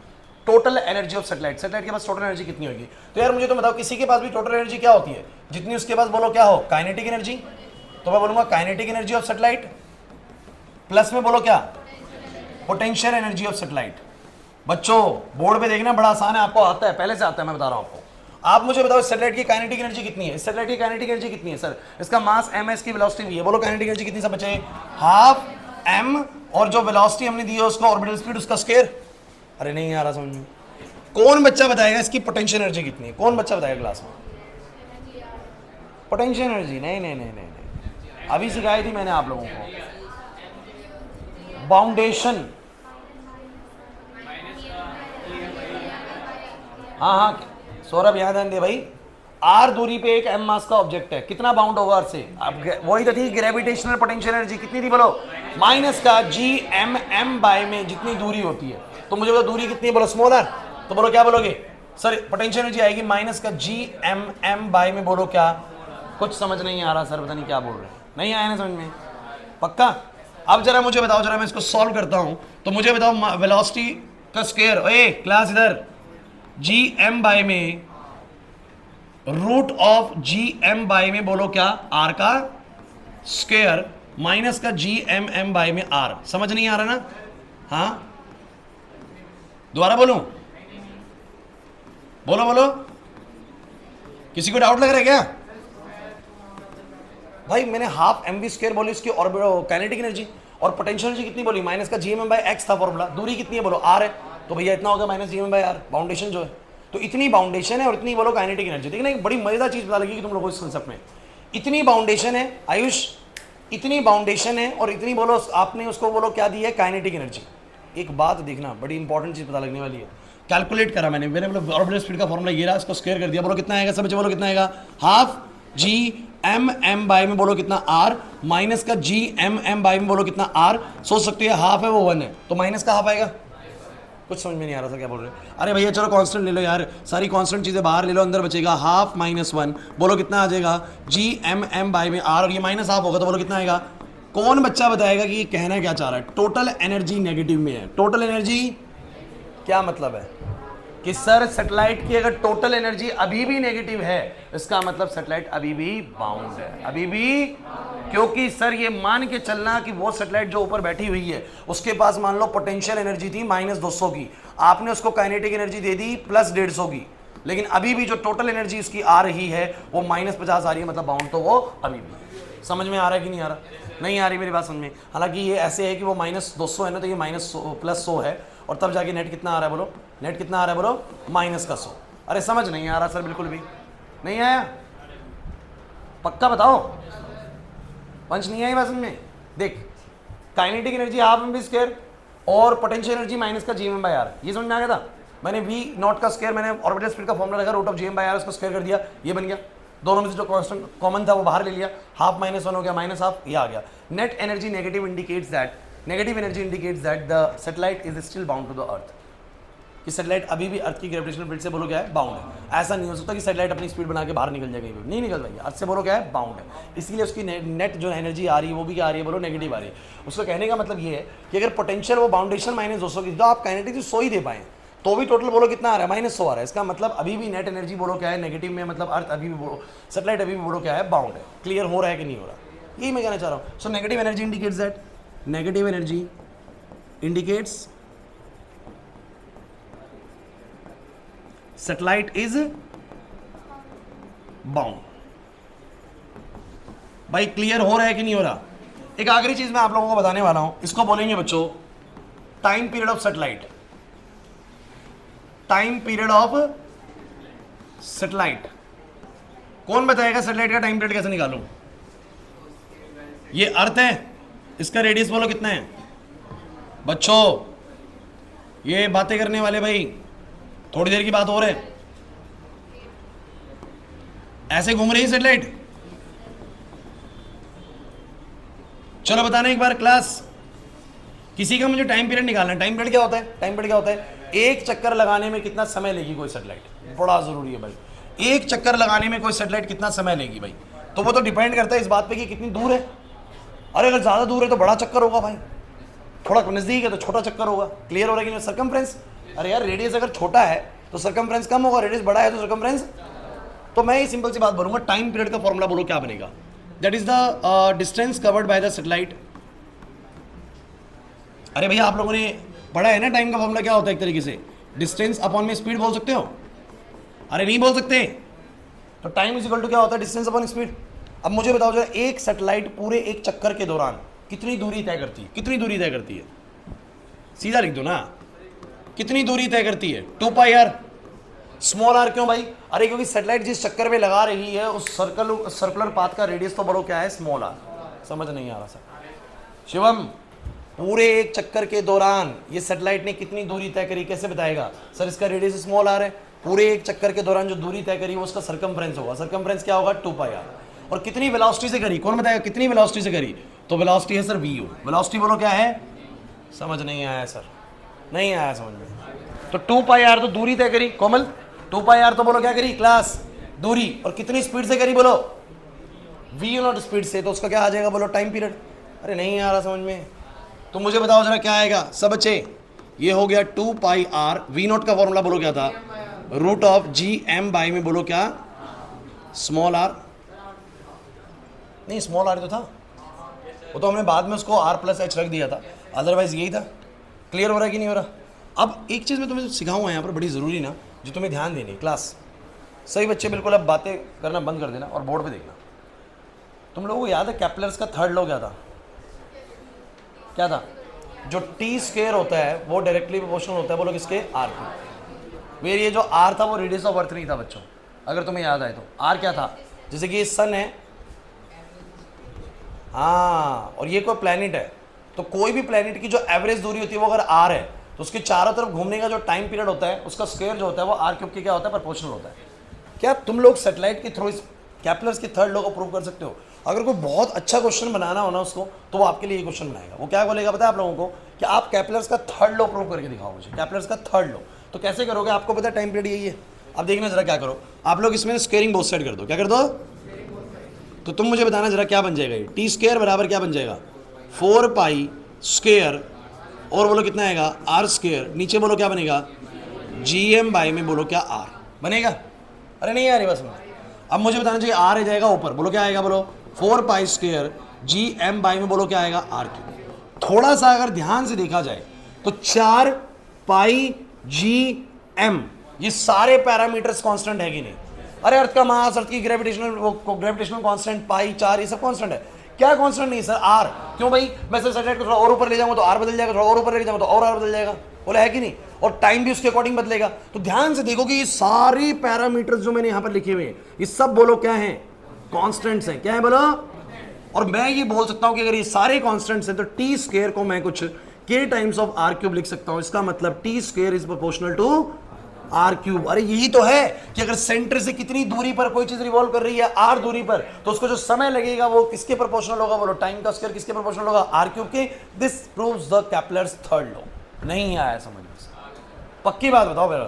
Total energy of satellite, satellite के पास टोटल एनर्जी कितनी होगी। तो यार मुझे तो बताओ, किसी के पास भी टोटल एनर्जी क्या होती है, जितनी उसके पास बोलो क्या हो, काइनेटिक एनर्जी। तो मैं बोलूंगा kinetic energy of satellite plus में बोलो क्या, पोटेंशियल एनर्जी ऑफ सैटेलाइट। बच्चों बोर्ड पे देखना बड़ा आसान है, आपको आता है, पहले से आता है, मैं बता रहा हूं आपको। आप मुझे बताओ सैटेलाइट की काइनेटिक एनर्जी कितनी है, सैटेलाइट की काइनेटिक एनर्जी कितनी है सर, इसका मास m है, इसकी वेलोसिटी v है, बोलो काइनेटिक एनर्जी कितनी सब बच्चे, हाफ m, और जो वेलोसिटी हमने दी है उसको ऑर्बिटल स्पीड उसका स्क्वायर। अरे नहीं आ रहा समझ में, कौन बच्चा बताएगा इसकी पोटेंशियल एनर्जी कितनी है, कौन बच्चा बताएगा क्लास में पोटेंशियल एनर्जी। नहीं नहीं नहीं नहीं नहीं, अभी सिखाई थी मैंने आप लोगों को बाउंडेशन। हाँ हाँ सौरभ यहाँ ध्यान दे भाई, आर दूरी पे एक m मास का ऑब्जेक्ट है, कितना बाउंड होगा अर्थ से, अब वही तो थी ग्रेविटेशनल पोटेंशियल एनर्जी, कितनी थी बोलो, माइनस का जी एम एम बाय में जितनी दूरी होती है। तो मुझे बोलो दूरी कितनी है, बोलो स्मॉल आर, तो बोलो क्या बोलोगे सर, पोटेंशियल एनर्जी आएगी माइनस का जी एम एम बाय में, बोलो क्या, कुछ समझ नहीं आ रहा सर, पता नहीं क्या बोल रहे हैं, नहीं आया ना समझ में, पक्का। अब जरा मुझे बताओ, जरा मैं इसको सॉल्व करता हूं, तो मुझे बताओ वेलोसिटी का स्क्वायर, ए क्लास इधर, जी एम बाय में root of G M by में बोलो क्या, आर का स्क्वायर माइनस का जी एम एम बाय में आर, समझ नहीं आ रहा ना, हाँ दोबारा बोलूं, बोलो बोलो, किसी को डाउट लग रहा है क्या भाई, मैंने हाफ एम वी स्क्वायर बोली इसकी और काइनेटिक एनर्जी, और पोटेंशियल एनर्जी कितनी बोली, माइनस का G M M by X था फॉर्मूला, दूरी कितनी है बोलो आर है, तो भैया इतना होगा minus G M by R, बाउंडेशन जो है, तो इतनी बाउंडेशन है और इतनी बोलो काइनेटिक एनर्जी। देखना एक बड़ी मजेदार चीज पता लगेगी तुम लोगों को इस कंसेप्ट में, इतनी बाउंडेशन है आयुष, इतनी बाउंडेशन है और इतनी बोलो आपने उसको बोलो क्या दी है, काइनेटिक एनर्जी। एक बात देखना, बड़ी इंपॉर्टेंट चीज पता लगने वाली है, कैलकुलेट करा मैंने बोलो ऑर्बिटल स्पीड का फॉर्मूला ये रहा, इसको स्क्वायर कर दिया, बोलो कितना आएगा सब बच्चे, बोलो कितना आएगा, half G M M by में बोलो कितना आर, माइनस का जी एम एम बाय में बोलो कितना आर, सोच सकते हैं हाफ है वो 1 है, तो माइनस का हाफ आएगा, कुछ समझ में नहीं आ रहा था क्या बोल रहे हैं। अरे भैया चलो कांस्टेंट ले लो यार, सारी कांस्टेंट चीजें बाहर ले लो, अंदर बचेगा हाफ माइनस 1, बोलो कितना आ जाएगा, जी एम एम बाय में आर, और ये माइनस हाफ होगा तो बोलो कितना आएगा। कौन बच्चा बताएगा कि ये कहना क्या चाह रहा है, टोटल एनर्जी नेगेटिव में है, टोटल एनर्जी क्या मतलब है कि सर सैटेलाइट की अगर टोटल एनर्जी अभी भी नेगेटिव है, इसका मतलब सैटेलाइट अभी भी बाउंड है, अभी भी, क्योंकि सर ये मान के चलना कि वो सैटेलाइट जो ऊपर बैठी हुई है उसके पास मान लो पोटेंशियल एनर्जी थी -200 की, आपने उसको काइनेटिक एनर्जी दे दी +150 की, लेकिन अभी भी जो टोटल एनर्जी उसकी आ रही है वो -50 आ रही है, मतलब बाउंड तो वो अभी भी। समझ में आ रहा है कि नहीं आ रहा, नहीं आ रही मेरी बात समझ में। हालांकि ये ऐसे है कि वो -200 है ना, तो ये +100 है, और तब जाके नेट कितना आ रहा है बोलो, नेट कितना आ रहा है बोलो, -100। अरे समझ नहीं आ रहा सर, बिल्कुल भी नहीं आया, पक्का बताओ, पंच नहीं आई बात समझ में। देख kinetic energy half M V square और पोटेंशियल एनर्जी माइनस का जी एम बाय आर, ये समझ में आ गया था। मैंने वी नॉट का स्क्वायर, मैंने ऑर्बिटल स्पीड का फॉर्मूला लगा, root of G M by R, उसको स्क्वायर कर दिया, ये बन गया, दोनों में से जो कांस्टेंट कॉमन था वो बाहर ले लिया, हाफ -1 हो गया, माइनस हाफ, ये आ गया। Net energy negative indicates that, negative energy indicates that the satellite is still bound to the earth, कि सैटेलाइट अभी भी अर्थ की ग्रेविटेशनल फील्ड से बोलो क्या है, बाउंड है। ऐसा नहीं हो सकता कि सैटेलाइट अपनी स्पीड बना के बाहर निकल जाएगा, नहीं निकल पाएगी, अर्थ से बोलो क्या है, बाउंड है। इसीलिए उसकी नेट जो एनर्जी आ रही है वो भी क्या आ रही है बोलो, नेगेटिव आ रही है। उसको कहने का मतलब ये है कि अगर पोटेंशियल वो बाउंडेशन -200 की, तो आप काइनेटिक 100 ही दे पाए, तो भी टोटल बोलो कितना आ रहा है, -100 आ रहा है। इसका मतलब अभी भी नेट एनर्जी बोलो क्या है, नेगेटिव में, मतलब अर्थ अभी भी बोलो, सैटेलाइट अभी भी बोलो क्या है, बाउंड है। क्लियर हो रहा है कि नहीं हो रहा, यही मैं कहना चाह रहा हूँ। So negative energy indicates that, negative energy indicates satellite is bound. भाई क्लियर हो रहा है कि नहीं हो रहा। एक आखिरी चीज मैं आप लोगों को बताने वाला हूं, इसको बोलेंगे बच्चों time period of satellite, time period of satellite. कौन बताएगा सैटेलाइट का टाइम पीरियड कैसे निकालूं। ये अर्थ है, इसका रेडियस बोलो कितना है बच्चों, ये बातें करने वाले भाई थोड़ी देर की बात हो रही है, ऐसे घूम रही है सैटेलाइट। चलो बताना एक बार क्लास, किसी का मुझे टाइम पीरियड निकालना है। टाइम पीरियड क्या होता है, टाइम पीरियड क्या होता है, एक चक्कर लगाने में कितना समय लेगी कोई सैटेलाइट, बड़ा जरूरी है भाई, एक चक्कर लगाने में कोई सैटेलाइट कितना समय लेगी भाई, तो वो तो डिपेंड करता है इस बात पे कि कितनी दूर है। अरे अगर ज्यादा दूर है तो बड़ा चक्कर होगा भाई, थोड़ा नजदीक है तो छोटा चक्कर होगा। क्लियर हो रहा है कि नहीं, सर्कमफ्रेंस अरे यार रेडियस अगर छोटा है तो सर्कमफ्रेंस कम होगा, रेडियस बड़ा है तो सर्कमफ्रेंस। तो मैं ही सिंपल सी बात बोलूंगा, टाइम पीरियड का फॉर्मूला बोलो क्या बनेगा, that is the distance covered by the satellite. अरे भैया आप लोगों ने पढ़ा है ना टाइम का फॉर्मूला क्या होता है, एक तरीके से डिस्टेंस अपॉन में स्पीड बोल सकते हो। अरे नहीं बोल सकते, तो टाइम इज इक्वल टू क्या होता है, डिस्टेंस अपॉन स्पीड। अब मुझे बताओ जरा, एक सैटेलाइट पूरे एक चक्कर के दौरान कितनी दूरी तय करती है, कितनी दूरी तय करती है, सीधा लिख दो ना, कितनी दूरी तय करती है, 2 पाई आर। स्मॉल आर क्यों भाई, अरे क्योंकि सैटेलाइट जिस चक्कर में लगा रही है उस सर्कुलर पाथ का रेडियस तो बड़ो क्या है, स्मॉल आर। समझ नहीं आ रहा सर शिवम, पूरे एक चक्कर के दौरान ये सैटेलाइट ने कितनी दूरी तय करी, कैसे बताएगा सर, इसका रेडियस स्मॉल आर है, पूरे एक चक्कर के दौरान जो दूरी तय करी वो उसका सर्कमफ्रेंस होगा, सर्कमफ्रेंस क्या होगा, 2 पाई आर। और कितनी वेलोसिटी से करी, कौन बताएगा कितनी वेलोसिटी से करी, तो वेलोसिटी है सर वीयू। वेलोसिटी बोलो क्या है, समझ नहीं आया सर, नहीं आया समझ में, तो 2 पाई आर तो दूरी तय करी कोमल, 2 पाई आर तो बोलो क्या करी क्लास, दूरी, और कितनी स्पीड से करी बोलो, वी नॉट स्पीड से, तो उसका क्या आ जाएगा बोलो, टाइम पीरियड। अरे नहीं आ रहा समझ में, तो मुझे बताओ जरा क्या आएगा सब बच्चे, ये हो गया 2 पाई आर, वी नॉट का फॉर्मूला बोलो क्या था, root of G M by में बोलो क्या, स्मॉल आर, नहीं स्मॉल आर तो था वो, तो हमने बाद में उसको आर प्लस एच रख दिया था, अदरवाइज यही था। क्लियर हो रहा है कि नहीं हो रहा। अब एक चीज़ मैं तुम्हें सिखाऊंगा यहाँ पर बड़ी ज़रूरी ना, जो तुम्हें ध्यान देनी क्लास, सही बच्चे बिल्कुल अब बातें करना बंद कर देना और बोर्ड पे देखना। तुम लोगों को याद है कैप्लर्स का थर्ड लॉ क्या था, क्या था, जो टी स्क्वायर होता है वो डायरेक्टली प्रोपोर्शनल होता है बोलो किसके, आर के। मेरे ये जो आर था वो रेडियस ऑफ अर्थ नहीं था बच्चों, अगर तुम्हें याद आए तो आर क्या था, जैसे कि ये सन है, हाँ, और ये कोई प्लैनेट है, तो कोई भी प्लैनेट की जो एवरेज दूरी होती है वो अगर आर है तो उसके चारों तरफ घूमने का जो टाइम पीरियड होता है उसका स्क्वायर जो होता है वो आर क्यूब के क्या होता है, प्रोपोर्शनल होता है। क्या तुम लोग सैटेलाइट के थ्रू इस कैप्लर्स के थर्ड लॉ को प्रूव कर सकते हो। अगर कोई बहुत अच्छा क्वेश्चन बनाना हो ना उसको, तो वो आपके लिए ये क्वेश्चन बनाएगा। वो क्या बोलेगा पता है आप लोगों को, कि आप कैप्लर्स का थर्ड लॉ प्रूव करके दिखाओ मुझे, कैप्लर्स का थर्ड लॉ। तो कैसे करोगे, आपको पता है टाइम पीरियड यही है। अब देखना जरा क्या करो आप लोग, इसमें स्क्वेयरिंग बोथ साइड कर दो, क्या कर दो, तो तुम मुझे बताना जरा क्या बन जाएगा, ये टी स्क्वायर बराबर क्या बन जाएगा, 4 पाई स्क्वायर, और बोलो कितना आएगा, आर स्क्वायर, नीचे बोलो क्या बनेगा, जी एम बाई में बोलो क्या आर बनेगा। अरे नहीं आ रही बस में, अब मुझे बताना चाहिए आर आ जाएगा ऊपर, बोलो क्या आएगा, बोलो 4 pi square G M by में बोलो क्या आएगा, आर क्यूब। थोड़ा सा अगर ध्यान से देखा जाए तो 4 पाई जी एम ये सारे पैरामीटर्स कांस्टेंट है कि नहीं। अरे अर्थ का मास, अर्थ की ग्रेविटेशनल कांस्टेंट पाई 4 ये सब कांस्टेंट है, क्या कांस्टेंट नहीं सर, आर। क्यों भाई, मैं सर सैटेलाइट को थोड़ा और ऊपर ले जाऊंगा तो आर बदल जाएगा, थोड़ा और ऊपर ले जाऊंगा तो और आर बदल जाएगा, बोला है कि नहीं, और टाइम भी उसके अकॉर्डिंग बदलेगा। तो ध्यान से देखो कि ये सारे पैरामीटर्स जो मैंने यहां पर लिखे हुए हैं ये सब बोलो क्या है, कांस्टेंट्स हैं, क्या है बोलो। और मैं ये बोल सकता हूं कि अगर ये सारे कांस्टेंट्स हैं तो टी स्क्वायर को मैं कुछ के टाइम्स ऑफ आर क्यूब लिख सकता हूं, इसका मतलब T square is proportional to R cube. अरे यही तो है कि अगर सेंटर से कितनी दूरी पर कोई चीज रिवॉल्व कर रही है, आर दूरी पर, तो उसको जो समय लगेगा वो किसके प्रोपोर्शनल होगा, बोलो टाइम का स्क्वायर किसके प्रोपोर्शनल होगा, आर क्यूब के। This proves the Kepler's third law. नहीं आया समझ में, पक्की बात बताओ मेरा,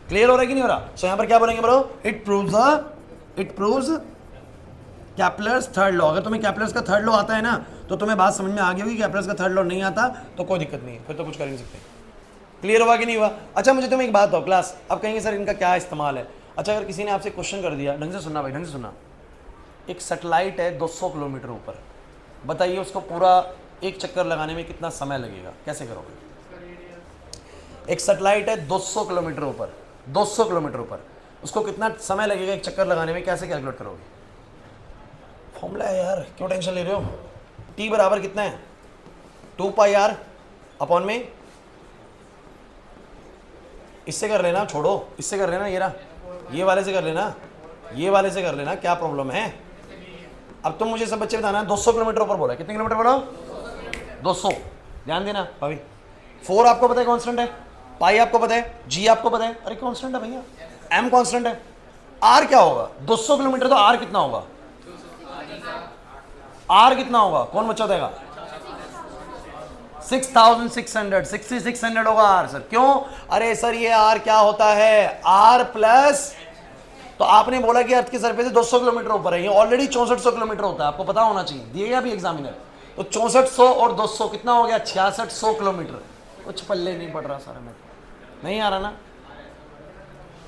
क्लियर हो रहा है कि नहीं हो रहा। सो यहां पर क्या बोलेंगे bro, it proves Kepler's third law. अगर तुम्हें कैप्लर्स का थर्ड लॉ आता है ना तो तुम्हें बात समझ में आ गई होगी। कैप्लर्स का थर्ड लॉ नहीं आता तो कोई दिक्कत नहीं है, फिर तो कुछ कर नहीं सकते। क्लियर हुआ कि नहीं हुआ। अच्छा मुझे तुम्हें एक बात बताओ क्लास, अब कहेंगे सर इनका क्या इस्तेमाल है। अच्छा अगर किसी ने आपसे क्वेश्चन कर दिया, ढंग से सुनना भाई, ढंग से सुनना, एक सैटेलाइट है 200 किलोमीटर ऊपर, बताइए उसको पूरा एक चक्कर लगाने में कितना समय लगेगा, कैसे करोगे। एक सैटेलाइट है 200 किलोमीटर ऊपर, 200 किलोमीटर ऊपर, उसको कितना समय लगेगा एक चक्कर लगाने में, कैसे कैलकुलेट करोगे। फॉर्मूला है यार, क्यों टेंशन ले रहे हो। टी बराबर कितना है, 2 पाई आर अपॉन में, इससे कर लेना, छोड़ो इससे कर लेना, ये रहा, ये वाले से कर लेना, ये वाले से कर लेना, क्या प्रॉब्लम है। अब तुम मुझे सब बच्चे बताना, 200 किलोमीटर ऊपर बोला, कितने किलोमीटर बोला, 200। ध्यान देना भाभी, 4 आपको पता है कांस्टेंट है, पाई आपको पता है, जी आपको पता है, अरे कांस्टेंट है भैया, एम कांस्टेंट है, आर क्या होगा 200 किलोमीटर, तो आर कितना होगा, आर कितना होगा, कौन बच्चा देगा, 6600, 6600 होगा आर। सर क्यों, अरे सर ये आर क्या होता है, आर प्लस, तो आपने बोला कि अर्थ की सरफेस से 200 किलोमीटर ऊपर है, ये ऑलरेडी 6400 किलोमीटर होता है, आपको पता होना चाहिए, दिएगा भी एग्जामिनर। तो 6400 और 200 कितना हो गया, 6600 किलोमीटर। कुछ पल्ले नहीं पड़ रहा सारे में, नहीं आ रहा ना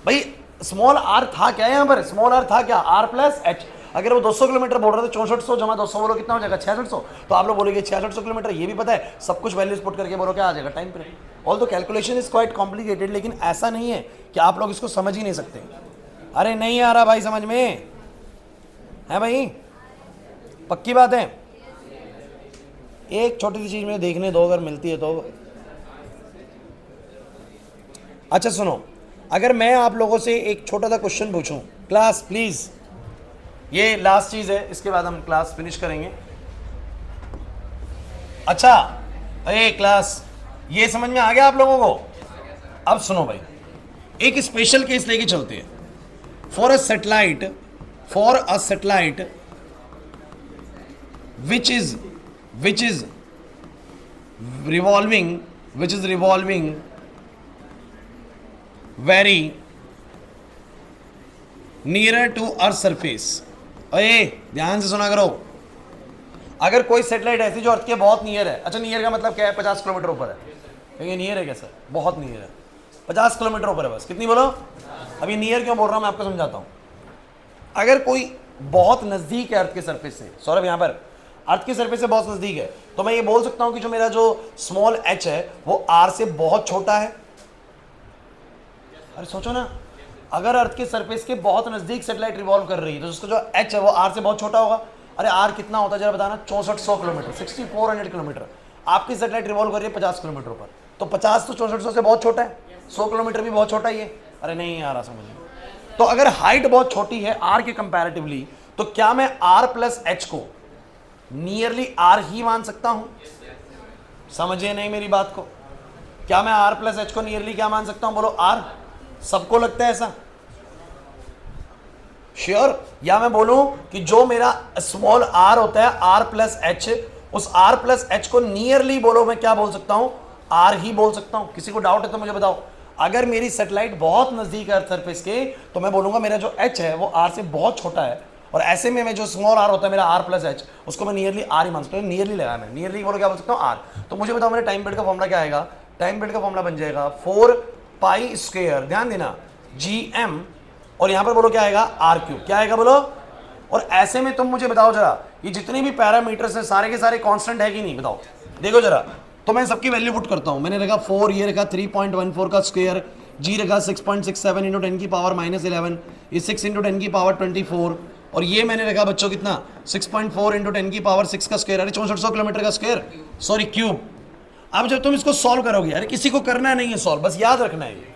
भाई। स्मॉल आर था क्या यहाँ पर, स्मॉल आर था क्या, आर प्लस एच। अगर वो 200 किलोमीटर बोल रहे थे, 6400 जमा 200 बोलो कितना हो जाएगा 6600। तो आप लोग बोलेंगे 6600 किलोमीटर, ये भी पता है, सब कुछ वैल्यूज पुट करके बोलो क्या आ जाएगा टाइम पीरियड। ऑल तो कैलकुलेशन इज क्वाइट कॉम्प्लिकेटेड, लेकिन ऐसा नहीं है कि आप लोग इसको समझ ही नहीं सकते। अरे नहीं आ रहा भाई समझ में है भाई, पक्की बात है। एक छोटी सी चीज में देखने दो अगर मिलती है तो। अच्छा सुनो, अगर मैं आप लोगों से एक छोटा सा क्वेश्चन पूछूं, क्लास प्लीज, ये लास्ट चीज है, इसके बाद हम क्लास फिनिश करेंगे। अच्छा अरे क्लास, ये समझ में आ गया आप लोगों को? अब सुनो भाई, एक स्पेशल केस लेके चलते हैं। For a satellite which is revolving very nearer to earth surface. अरे ध्यान से सुना करो, अगर कोई सैटेलाइट ऐसी जो अर्थ के बहुत नियर है, अच्छा नियर का मतलब क्या है, 50 किलोमीटर ऊपर है, लेकिन नियर है क्या सर, बहुत नियर है, 50 किलोमीटर ऊपर है बस, कितनी बोलो। अभी नियर क्यों बोल रहा हूं मैं आपको समझाता हूं। अगर कोई बहुत नजदीक है अर्थ के सरफेस से, सौरभ यहाँ पर अर्थ के सरफेस से बहुत नजदीक है, तो मैं ये बोल सकता हूं कि जो मेरा जो स्मॉल एच है वो आर से बहुत छोटा है। अरे सोचो ना, अगर अर्थ के सरफेस के बहुत नजदीक सैटेलाइट रिवॉल्व कर रही है तो उसका जो एच है वो आर से बहुत छोटा होगा। अरे आर कितना होता है जरा बताना, 6400 किलोमीटर, 6400 किलोमीटर। आपकी सैटेलाइट रिवॉल्व कर रही है 50 किलोमीटर ऊपर, तो 50 तो 6400 से बहुत छोटा है, 100 किलोमीटर भी बहुत छोटा ही है। अरे नहीं आ रहा समझ में। तो अगर हाइट बहुत छोटी है आर के कंपैरेटिवली, तो क्या मैं आर प्लस एच को नियरली आर ही मान सकता हूं? समझे नहीं मेरी बात को? क्या मैं आर प्लस एच को नियरली क्या मान सकता हूं, बोलो आर। सबको लगता है ऐसा? श्योर? या मैं बोलूं कि जो मेरा स्मॉल आर होता है आर प्लस एच, उस आर प्लस एच को नियरली बोलो मैं क्या बोल सकता हूं, आर ही बोल सकता हूं। किसी को डाउट है तो मुझे बताओ। अगर मेरी सैटेलाइट बहुत नजदीक है अर्थ सरफेस के, तो मैं बोलूंगा मेरा जो एच है वो आर से बहुत छोटा है, और ऐसे में मैं जो स्मॉल आर होता है मेरा आर प्लस एच, उसको मैं नियरली आर ही मान सकता हूँ। नियरली लगाया मैं, नियरली बोलो क्या बोल सकता हूँ, आर। तो मुझे बताओ मेरे टाइम पीरियड का फॉर्मूला क्या आएगा? टाइम पीरियड का फॉर्मूला बन जाएगा 4 पाई स्क्वायर, ध्यान देना, जी एम, और यहां पर बोलो क्या आएगा, आर क्यूब। क्या आएगा बोलो? और ऐसे में तुम मुझे बताओ जरा, ये जितने भी पैरामीटर्स हैं सारे के सारे कांस्टेंट है कि नहीं, बताओ। देखो जरा, तो मैं सबकी वैल्यू पुट करता हूं। मैंने रखा 4, ये रखा 3.14 का स्क्वायर, जी रखा 6.67 इंटू 10 की पावर -11, ये 6 इंटू 10 की पावर 24, और ये मैंने रखा बच्चों कितना, 6.4 इंटू 10 की पावर 6 का स्क्वायर, अरे 6400 किलोमीटर का स्क्वायर, सॉरी क्यूब। अब जब तुम इसको सॉल्व करोगे, अरे किसी को करना नहीं है सॉल्व, बस याद रखना है ये,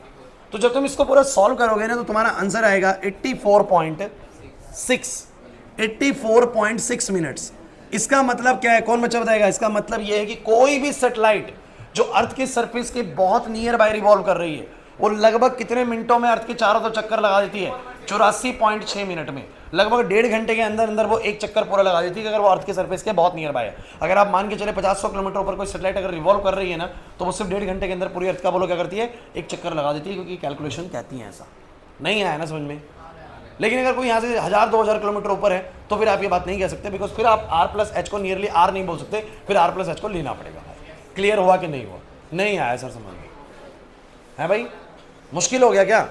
तो जब तुम इसको पूरा सॉल्व करोगे ना, तो तुम्हारा आंसर आएगा 84.6 मिनट्स। इसका मतलब क्या है, कौन बच्चा बताएगा? इसका मतलब यह है कि कोई भी सैटेलाइट जो अर्थ के सरफेस के बहुत नियर बाय रिवॉल्व कर रही है, वो लगभग कितने मिनटों में अर्थ के चारों तरफ चक्कर लगा देती है? 84.6 मिनट में, लगभग 1.5 घंटे के अंदर अंदर वो एक चक्कर पूरा लगा देती है, अगर वो अर्थ के सरफेस के बहुत नियर बाय है। अगर आप मान के चले 50-100 किलोमीटर ऊपर कोई सैटेलाइट अगर रिवॉल्व कर रही है ना, तो वो सिर्फ 1.5 घंटे के अंदर पूरी अर्थ का बोलो क्या करती है, एक चक्कर लगा देती है, क्योंकि कैलकुलेशन कहती है ऐसा। नहीं आया ना समझ में? लेकिन अगर कोई यहाँ से 1000-2000 किलोमीटर ऊपर है, तो फिर आप ये बात नहीं कह सकते, बिकॉज फिर आप आर प्लस एच को नियरली आर नहीं बोल सकते, फिर आर प्लस एच को लेना पड़ेगा। क्लियर हुआ कि नहीं हुआ? नहीं आया सर समझ में? है भाई, मुश्किल हो गया क्या?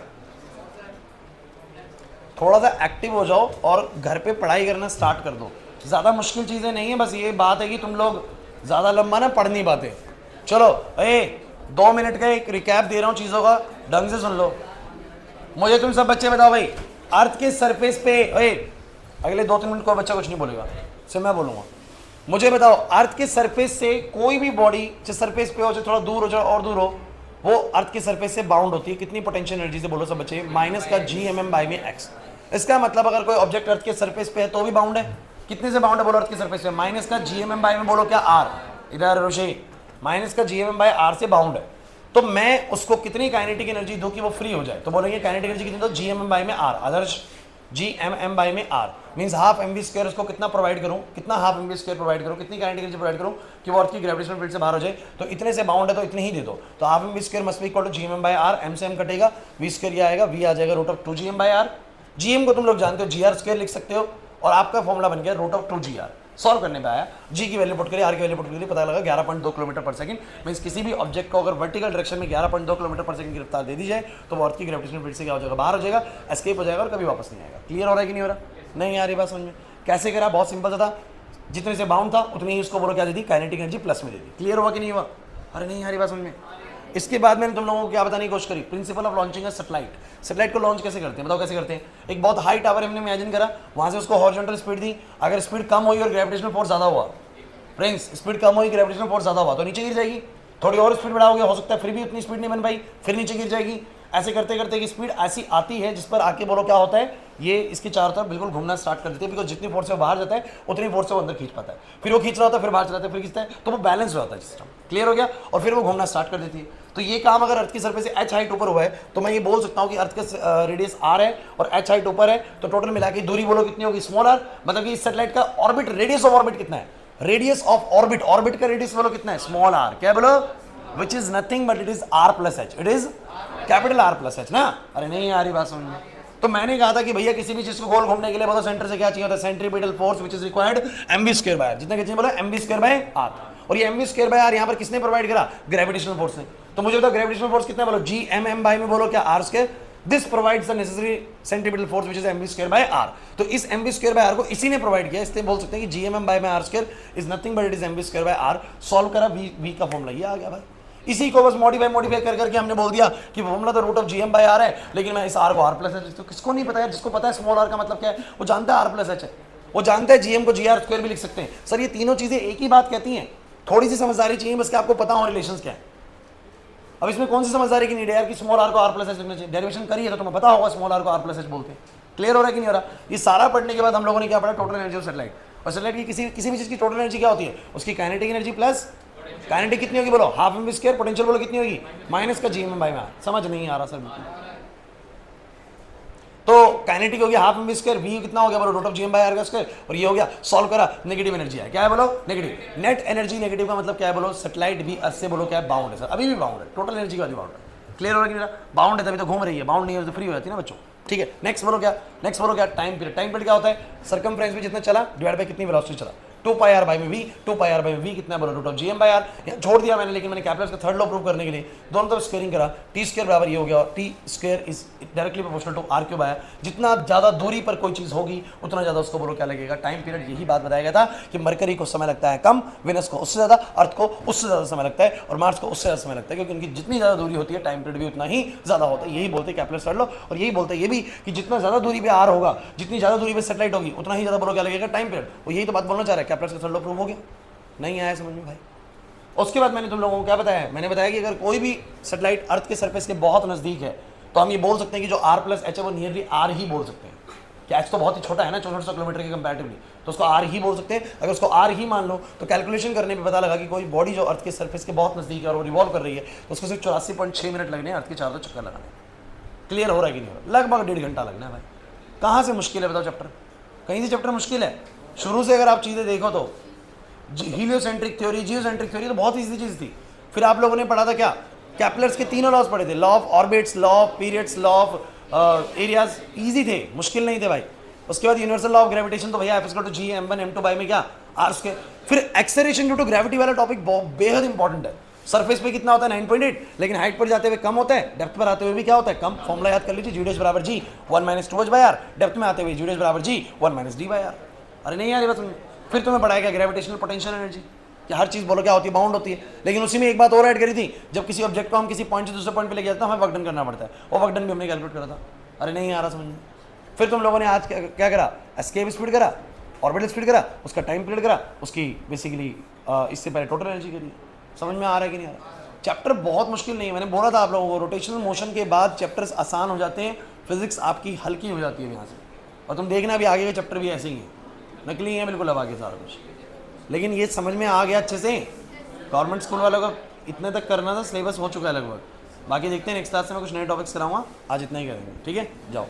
थोड़ा सा एक्टिव हो जाओ और घर पे पढ़ाई करना स्टार्ट कर दो। ज़्यादा मुश्किल चीज़ें नहीं है, बस ये बात है कि तुम लोग ज़्यादा लंबा ना पढ़ नहीं पाते। चलो 2 मिनट का एक रिकैप दे रहा हूँ चीज़ों का, ढंग से सुन लो। मुझे तुम सब बच्चे बताओ भाई, अर्थ के सरफेस पे, अगले 2-3 मिनट को बच्चा कुछ नहीं बोलेगा, सिर्फ मैं बोलूँगा। मुझे बताओ, अर्थ के सरफेस से कोई भी बॉडी चाहे सरफेस पे हो, चाहे थोड़ा दूर हो, चाहे और दूर हो, वो अर्थ के सरफेस से बाउंड होती है कितनी पोटेंशियल एनर्जी से? बोलो सब बच्चे, माइनस का GMM/x। इसका मतलब अगर कोई ऑब्जेक्ट अर्थ के सरफेस पे है तो भी बाउंड है। कितने से बाउंड है बोलो अर्थ के सरफेस पे? माइनस का GMM/में बोलो क्या, r। इधर रोशे, माइनस का GMM/r से बाउंड है। तो मैं उसको कितनी काइनेटिक एनर्जी दूं कि वो फ्री हो जाए? तो बोलेंगे काइनेटिक एनर्जी कितनी दो, GMM/में r। आदर्श GMM/में r मींस हाफ mv²। उसको कितना प्रोवाइड करूं, कितना हाफ mv² प्रोवाइड करूं, कितनी काइनेटिक एनर्जी प्रोवाइड करूं कि वो अर्थ की ग्रेविटेशनल फील्ड से बाहर हो जाए? तो इतने से बाउंड है तो इतने ही दे दो। तो half mv² must be equal to GMM/r, m से m कटेगा, v² ये आएगा, v आ जाएगा √2 GM/r। gm को तुम लोग जानते हो, gr² लिख सकते हो, और आपका फॉर्मूला बन गया √2 gr। सॉल्व करने पे आया, जी की वैल्यू पुट करी, आर की वैल्यू पुट करी, पता लगा 11.2 किलोमीटर पर सेकंड। मींस किसी भी ऑब्जेक्ट को अगर वर्टिकल डायरेक्शन में 11.2 किलोमीटर पर सेकंड की रफ्तार दे दी जाए तो वो अर्थ की ग्रेविटेशनल फील्ड से क्या हो जाएगा, बाहर हो जाएगा, एस्केप हो जाएगा और कभी वापस नहीं आएगा। क्लियर हो रहा है कि नहीं हो रहा? नहीं आ रही बात समझ में? कैसे करा? बहुत सिंपल सा था, जितने से बाउंड था उतनी ही उसको बोलो क्या दे दी, काइनेटिक एनर्जी प्लस में दे दी। क्लियर हुआ कि नहीं हुआ? अरे नहीं आ रही बात समझ में? इसके बाद मैंने तुम लोगों को क्या बताने की कोशिश करी, principal of launching a satellite. Satellite को लॉन्च कैसे करते हैं, बताओ कैसे करते हैं? एक बहुत हाई टावर हमने इमेजिन करा, वहां से उसको हॉरिजॉन्टल स्पीड दी, अगर स्पीड कम हुई और ग्रेविटेशनल फोर्स ज्यादा हुआ, फ्रेंड्स स्पीड कम हुई, ग्रेविटेशनल फोर्स ज्यादा हुआ तो नीचे गिर जाएगी। थोड़ी और स्पीड बढ़ाओगे, हो सकता है फिर भी उतनी स्पीड नहीं बन पाई, फिर नीचे गिर जाएगी। ऐसे करते करते कि स्पीड ऐसी आती है जिस पर आके बोलो क्या होता है, ये इसके चारों तरफ बिल्कुल घूमना स्टार्ट कर देती है, बिकॉज जितनी फोर्स से बाहर जाता है उतनी फोर्स से वो अंदर खींच पाता है, फिर वो खींच रहा होता है, फिर बाहर चलाता है, फिर खींचता है, तो वो बैलेंस हो जाता है सिस्टम। क्लियर हो गया? और फिर वो घूमना स्टार्ट कर देती है। तो ये काम अगर अर्थ की सरफेस से h हाइट ऊपर हुआ है तो मैं ये बोल सकता हूँ कि अर्थ का रेडियस r है और h हाइट ऊपर है, तो टोटल मिला के दूरी बोलो कितनी होगी, स्मॉल r। मतलब कि इस सैटेलाइट का ऑर्बिट, रेडियस ऑफ ऑर्बिट कितना है, रेडियस ऑफ ऑर्बिट, ऑर्बिट का रेडियस बोलो कितना है, स्मॉल r। क्या बोलो? Which is nothing but it is r plus h, it is capital R plus h ना। अरे नहीं आ रही बात समझ में? तो मैंने कहा था कि भैया किसी भी चीज को गोल घूमने के लिए बोलो सेंटर से क्या चाहिए होता है, centripetal force which is required mv²/r। जितना कितने बोला, mv²/r। और ये mv²/r यहाँ पर किसने प्रोवाइड करा, ग्रेविटेशनल फोर्स ने। तो मुझे बताओ ग्रेविटेशनल फोर्स कितना, बोलो Gmm/, में बोलो क्या, r²। This provides the necessary centripetal force which is mv²/r। तो इस mv²/r को इसी ने प्रोवाइड किया, इसलिए बोल सकते हैं कि Gmm/r² is nothing but it is mv²/r। Solve करा, v का फॉर्मूला ये आ गया भाई। इसी को बस मॉडिफाई कर करके हमने बोल दिया कि फॉर्मूला तो √Gm/r है, लेकिन मैं इस r को r प्लस h, तो किसको नहीं पता है? जिसको पता है स्मॉल r का मतलब क्या है, वो जानता है r प्लस h है, वो जानता है Gm को gr² भी लिख सकते हैं। सर ये तीनों चीजें एक ही बात कहती हैं, थोड़ी सी समझदारी चाहिए बस कि आपको पता हो रिलेशंस क्या है। अब इसमें कौन सी समझदारी की नीड है यार कि स्मॉल r को r प्लस h लिखना चाहिए? डेरिवेशन करी है तो तुम्हें पता होगा स्मॉल r को r प्लस h बोलते हैं। क्लियर हो रहा है कि नहीं हो रहा? ये सारा पढ़ने के बाद हम लोगों ने क्या पढ़ा, टोटल एनर्जी ऑफ सैटेलाइट। और सैटेलाइट की किसी भी चीज की टोटल एनर्जी क्या होती है, उसकी काइनेटिक एनर्जी प्लस काइनेटिक कितनी होगी, बोलो हाफ mv², पोटेंशियल बोलो कितनी होगी, माइनस का Gm/r। समझ नहीं आ रहा सर बिल्कुल? तो काइनेटिक हो गया हाफ mv², v कितना हो गया बोलो √Gm/r², और ये हो गया सॉल्व करा, नेगेटिव एनर्जी है, क्या है बोलो, नेगेटिव। नेट एनर्जी नेगेटिव का मतलब क्या है बोलो, सैटेलाइट भी अर्थ से बोलो क्या है, बाउंड है सर, अभी भी बाउंड है, टोटल एनर्जी का भी बाउंड है। क्लियर हो रहा है कि बाउंड है तभी तो घूम रही है, बाउंड नहीं है तो फ्री हो जाती है ना बच्चों। ठीक है, नेक्स्ट बोलो क्या, नेक्स्ट बोलो क्या, टाइम पीरियड। टाइम पीरियड क्या होता है, सर्कमफ्रेंस में जितना चला डिवाइड बाय कितनी वेलोसिटी चला, 2πr/v। 2πr/v कितना है बोलो √Gm/r। यहाँ छोड़ दिया मैंने, लेकिन मैंने कैपलर्स का थर्ड लॉ प्रूव करने के लिए दोनों तरफ स्क्वायरिंग करा, t² बराबर ये हो गया, t² is directly proportional to r³ आया। जितना ज्यादा दूरी पर कोई चीज होगी उतना ज्यादा उसको बोलो क्या लगेगा, टाइम पीरियड। यही बात बताया गया था कि मरकरी को समय लगता है कम, वेनस को उससे ज्यादा, अर्थ को उससे ज्यादा समय लगता है, और मार्स को उससे ज्यादा समय लगता है, क्योंकि उनकी जितनी ज्यादा दूरी होती है टाइम पीरियड भी उतना ही ज्यादा होता है। यही बोलते हैं कैपलर्स थर्ड लॉ, और यही बोलते हैं ये भी कि जितना ज्यादा दूरी पे r होगा, जितनी ज्यादा दूरी पे सैटेलाइट होगी, उतना ही ज्यादा बोलो क्या लगेगा, टाइम पीरियड। वो यही तो बात बोलना चाह रहा है, कैपलर्स का थर्ड लॉ प्रूव हो गया। नहीं आया समझ में भाई? उसके बाद मैंने तुम लोगों को क्या बताया, मैंने बताया कि अगर कोई भी सैटेलाइट अर्थ के सरफेस के बहुत नजदीक है तो हम ये बोल सकते हैं कि जो r प्लस h है वो नियरली r ही बोल सकते हैं। क्या h तो बहुत ही छोटा है ना, 6400 किलोमीटर के कंपैरेटिवली, तो उसको r ही बोल सकते हैं। अगर उसको r ही मान लो तो कैलकुलेशन करने पे पता लगा कि कोई बॉडी जो अर्थ के सरफेस के बहुत नजदीक है और वो रिवॉल्व कर रही है तो उसको सिर्फ 84.6 मिनट लगने हैं अर्थ के चारों चक्कर लगाने। क्लियर हो रहा है कि नहीं हो रहा? लगभग 1.5 घंटा लगना है भाई। कहाँ से मुश्किल है बताओ चैप्टर? कहीं से चैप्टर मुश्किल है? शुरू से अगर आप चीज़ें देखो तो हीलियोसेंट्रिक थ्योरी, जियोसेंट्रिक थ्योरी तो बहुत ईजी चीज़ थी। फिर आप लोगों ने पढ़ा था क्या, कैपलर्स के तीनों लॉज पढ़े थे, law of orbits, law of periods, law of areas. Easy थे, मुश्किल नहीं थे भाई। उसके बाद यूनिवर्सल लॉ ऑफ ग्रेविटेशन, तो भैया F=Gm1m2 में क्या r²। फिर एक्सेलरेशन ड्यू टू ग्रेविटी वाला टॉपिक बेहद इंपॉर्टेंट है। सरफेस पे कितना होता है 9.8, लेकिन हाइट पर जाते हुए कम होता है, डेप्थ पर आते हुए भी क्या होता है, कम। फॉर्मूला याद कर लीजिए, G' बराबर G 1 - 2h/r, डेप्थ में आते हुए G' बराबर G 1 - d/r। अरे नहीं यार, बस फिर तुम्हें पढ़ाया गया ग्रेविटेशनल पोटेंशियल एनर्जी, कि हर चीज़ बोलो क्या होती है, बाउंड होती है। लेकिन उसी में एक बात और ऐड करी थी, जब किसी ऑब्जेक्ट को हम किसी पॉइंट से दूसरे पॉइंट पे लेके जाते हैं हमें वर्क डन करना पड़ता है, वो वर्क डन भी हमने कैलकुलेट करा था। अरे नहीं आ रहा समझ में? फिर तुम लोगों ने आज क्या करा, एस्केप स्पीड करा, ऑर्बिटल स्पीड करा, उसका टाइम पीरियड करा, उसकी बेसिकली इससे पहले टोटल एनर्जी करी। समझ में आ रहा है कि नहीं आ रहा? चैप्टर बहुत मुश्किल नहीं है, मैंने बोला था आप लोगों को, रोटेशनल मोशन के बाद चैप्टर्स आसान हो जाते हैं, फिजिक्स आपकी हल्की हो जाती है यहाँ से। और तुम देखना अभी आगे के चैप्टर भी ऐसे ही हैं, नकली हैं बिल्कुल अब आगे सारा कुछ। लेकिन ये समझ में आ गया अच्छे से। गवर्नमेंट स्कूल वालों का इतने तक करना था, सिलेबस हो चुका है लगभग। बाकी देखते हैं नेक्स्ट क्लास से मैं कुछ नए टॉपिक्स कराऊंगा, आज इतना ही करेंगे। ठीक है, जाओ।